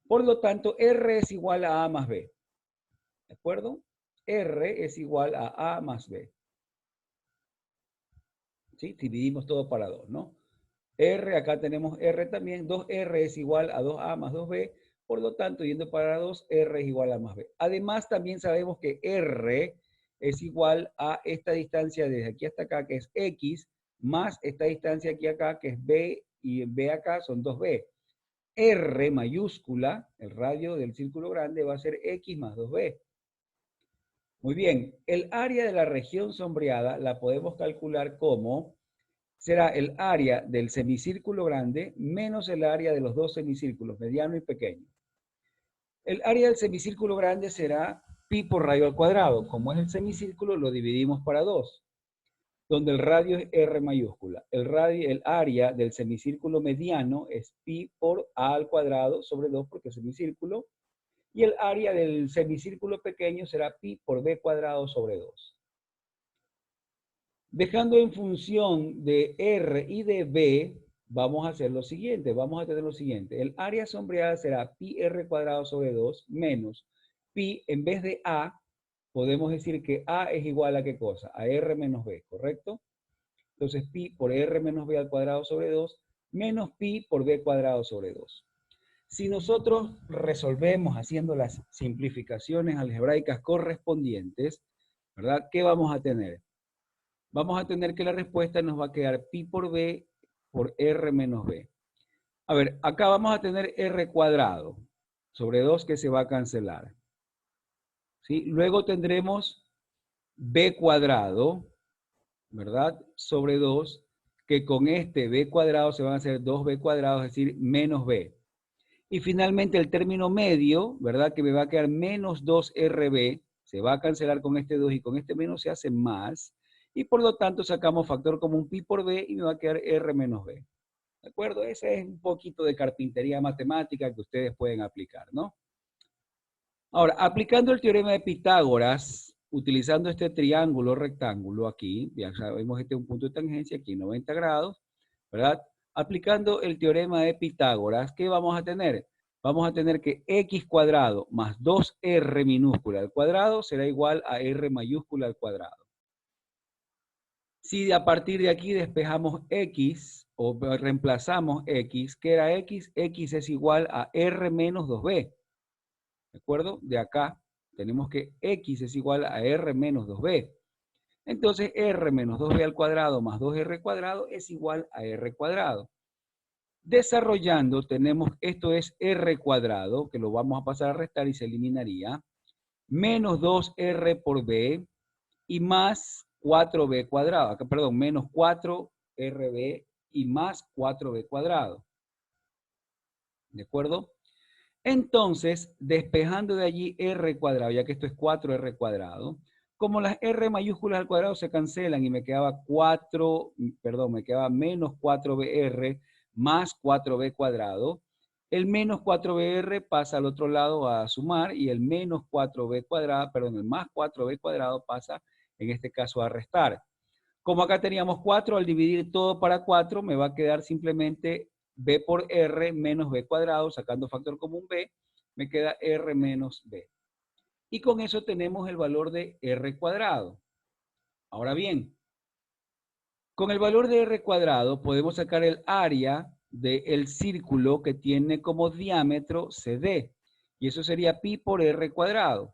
Por lo tanto, R es igual a A más B. ¿De acuerdo? R es igual a A más B. ¿Sí? Dividimos todo para 2, ¿no? R, acá tenemos R también. 2R es igual a 2A más 2B. Por lo tanto, yendo para 2, R es igual a más B. Además, también sabemos que R es igual a esta distancia desde aquí hasta acá, que es X, más esta distancia aquí acá, que es B, y B acá son 2B. R mayúscula, el radio del círculo grande, va a ser X más 2B. Muy bien, el área de la región sombreada la podemos calcular como será el área del semicírculo grande menos el área de los dos semicírculos, mediano y pequeño. El área del semicírculo grande será pi por radio al cuadrado. Como es el semicírculo, lo dividimos para 2, donde el radio es R mayúscula. El área del semicírculo mediano es pi por A al cuadrado sobre 2 porque es semicírculo. Y el área del semicírculo pequeño será pi por B cuadrado sobre 2. Dejando en función de R y de B, vamos a hacer lo siguiente. Vamos a tener lo siguiente. El área sombreada será pi R cuadrado sobre 2 menos pi, en vez de A, podemos decir que A es igual a ¿qué cosa? A R menos B, ¿correcto? Entonces pi por R menos B al cuadrado sobre 2 menos pi por B cuadrado sobre 2. Si nosotros resolvemos haciendo las simplificaciones algebraicas correspondientes, ¿verdad? ¿Qué vamos a tener? Vamos a tener que la respuesta nos va a quedar pi por B por R menos B. A ver, acá vamos a tener R cuadrado. sobre 2 que se va a cancelar. ¿Sí? Luego tendremos b cuadrado, ¿verdad? Sobre 2, que con este b cuadrado se van a hacer 2b cuadrados, es decir, menos b. Y finalmente el término medio, ¿verdad? Que me va a quedar menos 2rb, se va a cancelar con este 2 y con este menos se hace más. Y por lo tanto sacamos factor común pi por b y me va a quedar r menos b. ¿De acuerdo? Ese es un poquito de carpintería matemática que ustedes pueden aplicar, ¿no? Ahora, aplicando el teorema de Pitágoras, utilizando este triángulo rectángulo aquí, ya sabemos que este es un punto de tangencia, aquí 90 grados, ¿verdad? Aplicando el teorema de Pitágoras, ¿qué vamos a tener? Vamos a tener que x cuadrado más 2r minúscula al cuadrado será igual a r mayúscula al cuadrado. Si a partir de aquí despejamos x o reemplazamos x, ¿qué era x? X es igual a r menos 2b. ¿De acuerdo? De acá tenemos que x es igual a r menos 2b. Entonces r menos 2b al cuadrado más 2r cuadrado es igual a r cuadrado. Desarrollando tenemos, esto es r cuadrado, que lo vamos a pasar a restar y se eliminaría, menos 2r por b y más 4b cuadrado. Acá, perdón, menos 4rb y más 4b cuadrado. ¿De acuerdo? Entonces, despejando de allí r cuadrado, ya que esto es 4r cuadrado, como las r mayúsculas al cuadrado se cancelan y me quedaba me quedaba menos 4br más 4b cuadrado, el menos 4br pasa al otro lado a sumar y el menos 4b cuadrado, perdón, el más 4b cuadrado pasa en este caso a restar. Como acá teníamos 4, al dividir todo para 4, me va a quedar simplemente b por r menos b cuadrado, sacando factor común b, me queda r menos b. Y con eso tenemos el valor de r cuadrado. Ahora bien, con el valor de r cuadrado podemos sacar el área del círculo que tiene como diámetro CD. Y eso sería pi por r cuadrado.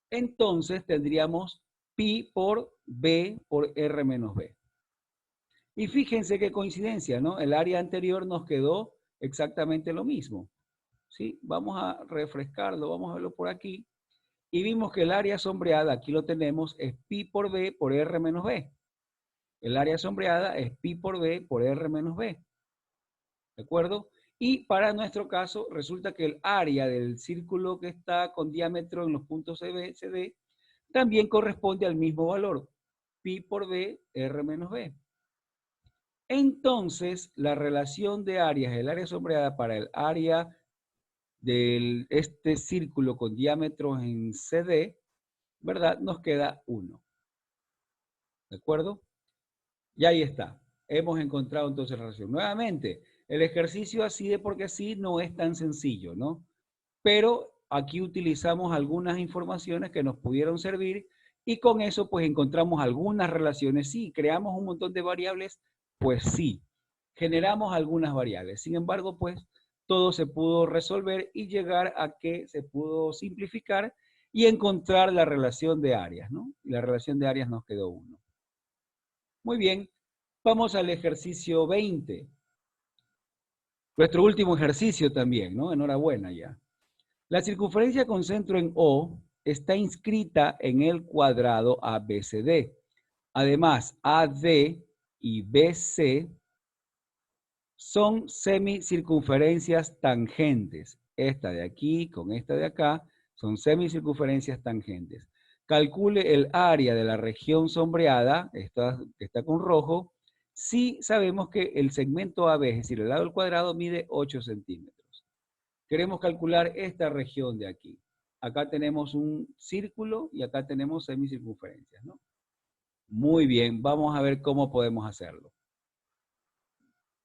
Entonces tendríamos pi por b por r menos b. Y fíjense qué coincidencia, ¿no? El área anterior nos quedó exactamente lo mismo. ¿Sí? Vamos a refrescarlo, vamos a verlo por aquí. Y vimos que el área sombreada, aquí lo tenemos, es pi por b por r menos b. El área sombreada es pi por b por r menos b. ¿De acuerdo? Y para nuestro caso, resulta que el área del círculo que está con diámetro en los puntos CB, CD, también corresponde al mismo valor, pi por b, r menos b. Entonces, la relación de áreas, el área sombreada para el área de este círculo con diámetros en CD, ¿verdad? Nos queda 1. ¿De acuerdo? Y ahí está. Hemos encontrado entonces la relación. Nuevamente, el ejercicio así de porque sí no es tan sencillo, ¿no? Pero aquí utilizamos algunas informaciones que nos pudieron servir y con eso pues encontramos algunas relaciones. Sí, creamos un montón de variables, pues sí, generamos algunas variables. Sin embargo, pues todo se pudo resolver y llegar a que se pudo simplificar y encontrar la relación de áreas, ¿no? Y la relación de áreas nos quedó 1. Muy bien, vamos al ejercicio 20. Nuestro último ejercicio también, ¿no? Enhorabuena ya. La circunferencia con centro en O está inscrita en el cuadrado ABCD. Además, AD y BC son semicircunferencias tangentes. Esta de aquí con esta de acá son semicircunferencias tangentes. Calcule el área de la región sombreada, esta que está con rojo, si sabemos que el segmento AB, es decir, el lado del cuadrado, mide 8 centímetros. Queremos calcular esta región de aquí. Acá tenemos un círculo y acá tenemos semicircunferencias, ¿no? Muy bien, vamos a ver cómo podemos hacerlo.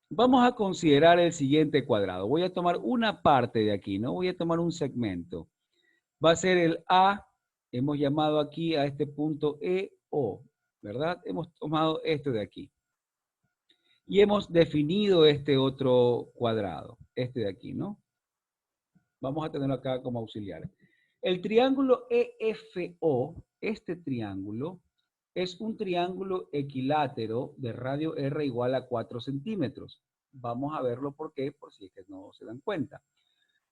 Vamos a considerar el siguiente cuadrado. Voy a tomar una parte de aquí, ¿no? Voy a tomar un segmento. Va a ser el A, hemos llamado aquí a este punto EO, ¿verdad? Hemos tomado esto de aquí. Y hemos definido este otro cuadrado, este de aquí, ¿no? Vamos a tenerlo acá como auxiliar. El triángulo EFO, este triángulo, es un triángulo equilátero de radio R igual a 4 centímetros. Vamos a verlo por qué, por si es que no se dan cuenta.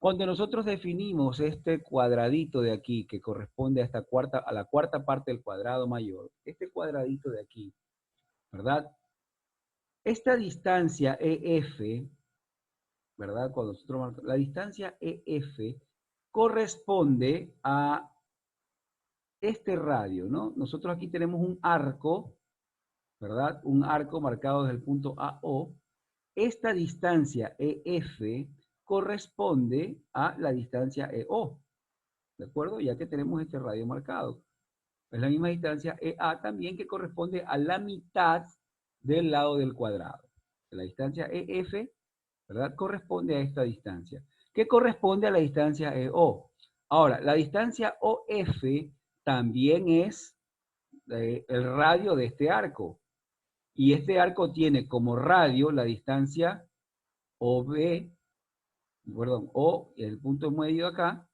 Cuando nosotros definimos este cuadradito de aquí, que corresponde a la cuarta parte del cuadrado mayor, este cuadradito de aquí, ¿verdad? Esta distancia EF, ¿verdad? Cuando nosotros la distancia EF corresponde a este radio, ¿no? Nosotros aquí tenemos un arco, ¿verdad? Un arco marcado desde el punto AO. Esta distancia EF corresponde a la distancia EO, ¿de acuerdo? Ya que tenemos este radio marcado. Es la misma distancia EA también que corresponde a la mitad del lado del cuadrado. La distancia EF, ¿verdad? Corresponde a esta distancia, que corresponde a la distancia EO. Ahora, la distancia OF también es el radio de este arco. Y este arco tiene como radio la distancia OB, perdón, O, el punto medio acá,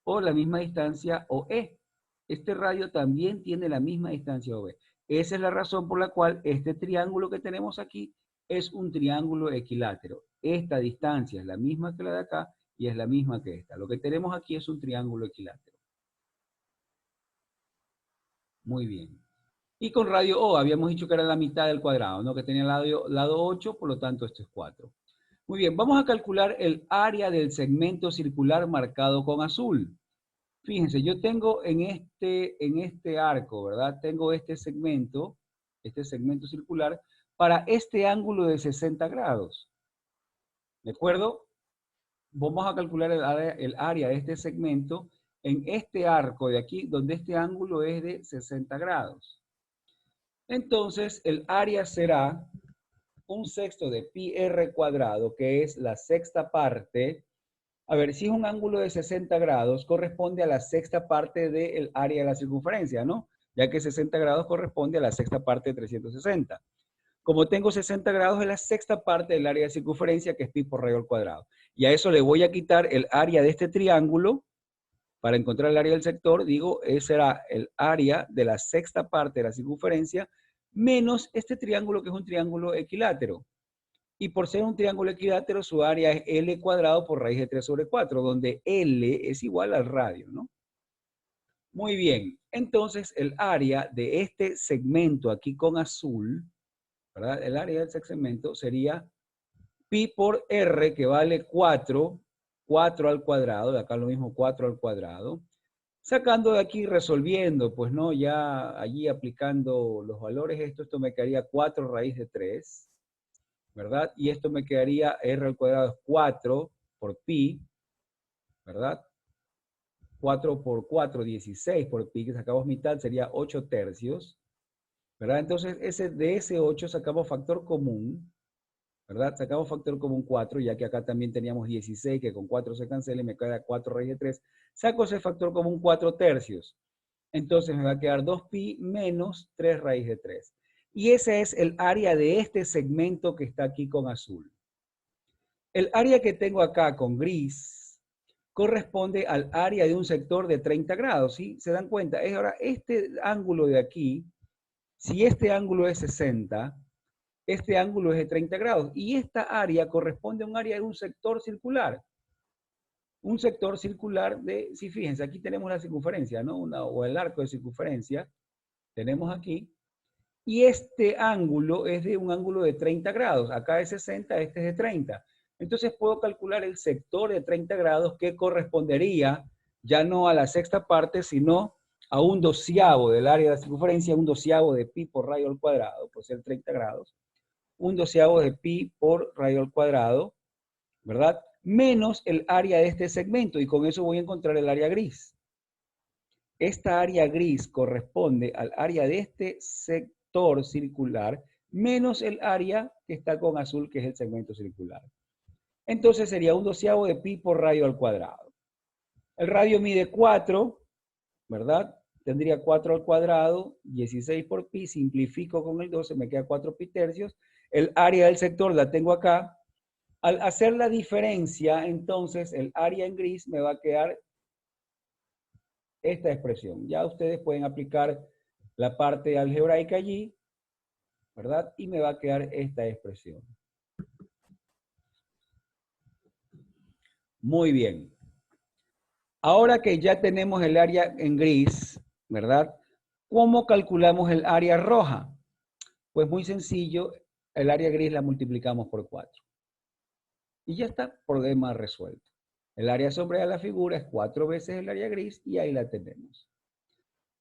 o la misma distancia OE. Este radio también tiene la misma distancia OB. Esa es la razón por la cual este triángulo que tenemos aquí es un triángulo equilátero. Esta distancia es la misma que la de acá y es la misma que esta. Lo que tenemos aquí es un triángulo equilátero. Muy bien. Y con radio O habíamos dicho que era la mitad del cuadrado, ¿no? Que tenía lado 8, por lo tanto esto es 4. Muy bien, vamos a calcular el área del segmento circular marcado con azul. Fíjense, yo tengo en este arco, ¿verdad? Tengo este segmento circular para este ángulo de 60 grados. ¿De acuerdo? Vamos a calcular el área de este segmento en este arco de aquí, donde este ángulo es de 60 grados. Entonces, el área será un sexto de pi r cuadrado, que es la sexta parte. A ver, si es un ángulo de 60 grados, corresponde a la sexta parte del área de la circunferencia, ¿no? Ya que 60 grados corresponde a la sexta parte de 360. Como tengo 60 grados, es la sexta parte del área de circunferencia, que es pi por radio al cuadrado. Y a eso le voy a quitar el área de este triángulo. Para encontrar el área del sector, digo, ese será el área de la sexta parte de la circunferencia menos este triángulo, que es un triángulo equilátero. Y por ser un triángulo equilátero, su área es L cuadrado por raíz de 3 sobre 4, donde L es igual al radio, ¿no? Muy bien. Entonces, el área de este segmento aquí con azul, ¿verdad? El área de este segmento sería pi por R, que vale 4, 4 al cuadrado, de acá lo mismo 4 al cuadrado. Sacando de aquí, resolviendo, pues no, ya allí aplicando los valores, esto me quedaría 4 raíz de 3, ¿verdad? Y esto me quedaría r al cuadrado es 4 por pi, ¿verdad? 4 por 4, 16 por pi, que sacamos mitad, sería 8 tercios, ¿verdad? Entonces, de ese 8 sacamos factor común, ¿verdad? Sacamos factor común 4, ya que acá también teníamos 16, que con 4 se cancela y me queda 4 raíz de 3. Saco ese factor común 4 tercios. Entonces me va a quedar 2pi menos 3 raíz de 3. Y ese es el área de este segmento que está aquí con azul. El área que tengo acá con gris corresponde al área de un sector de 30 grados, ¿sí? ¿Se dan cuenta? Es ahora este ángulo de aquí, si este ángulo es 60, este ángulo es de 30 grados. Y esta área corresponde a un área de un sector circular. Un sector circular de, sí, fíjense, aquí tenemos la circunferencia, ¿no? O el arco de circunferencia, tenemos aquí. Y este ángulo es de un ángulo de 30 grados. Acá es 60, este es de 30. Entonces puedo calcular el sector de 30 grados que correspondería ya no a la sexta parte, sino a un doceavo del área de la circunferencia, un doceavo de pi por radio al cuadrado, por ser 30 grados. Un doceavo de pi por radio al cuadrado, ¿verdad? Menos el área de este segmento, y con eso voy a encontrar el área gris. Esta área gris corresponde al área de este sector circular menos el área que está con azul, que es el segmento circular. Entonces sería un doceavo de pi por radio al cuadrado. El radio mide 4, ¿verdad? Tendría 4 al cuadrado, 16 por pi, simplifico con el 12, me queda 4 pi tercios. El área del sector la tengo acá. Al hacer la diferencia, entonces el área en gris me va a quedar esta expresión. Ya ustedes pueden aplicar la parte algebraica allí, ¿verdad? Y me va a quedar esta expresión. Muy bien. Ahora que ya tenemos el área en gris, ¿verdad? ¿Cómo calculamos el área roja? Pues muy sencillo, el área gris la multiplicamos por 4. Y ya está, problema resuelto. El área sombreada de la figura es 4 veces el área gris y ahí la tenemos.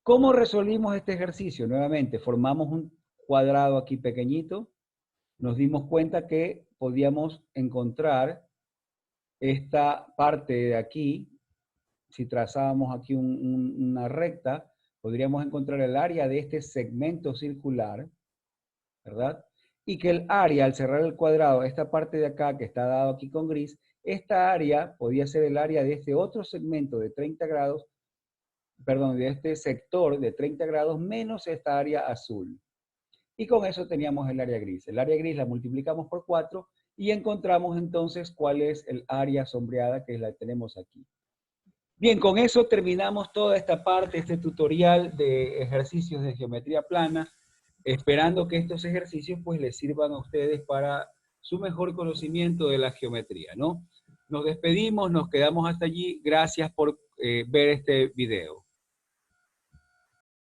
¿Cómo resolvimos este ejercicio? Nuevamente, formamos un cuadrado aquí pequeñito. Nos dimos cuenta que podíamos encontrar esta parte de aquí. Si trazábamos aquí una recta, podríamos encontrar el área de este segmento circular, ¿verdad? Y que el área, al cerrar el cuadrado, esta parte de acá que está dado aquí con gris, esta área podía ser el área de este otro segmento de 30 grados, perdón, de este sector de 30 grados menos esta área azul. Y con eso teníamos el área gris. El área gris la multiplicamos por 4 y encontramos entonces cuál es el área sombreada que la tenemos aquí. Bien, con eso terminamos toda esta parte, este tutorial de ejercicios de geometría plana, esperando que estos ejercicios pues les sirvan a ustedes para su mejor conocimiento de la geometría, ¿no? Nos despedimos, nos quedamos hasta allí. Gracias por ver este video.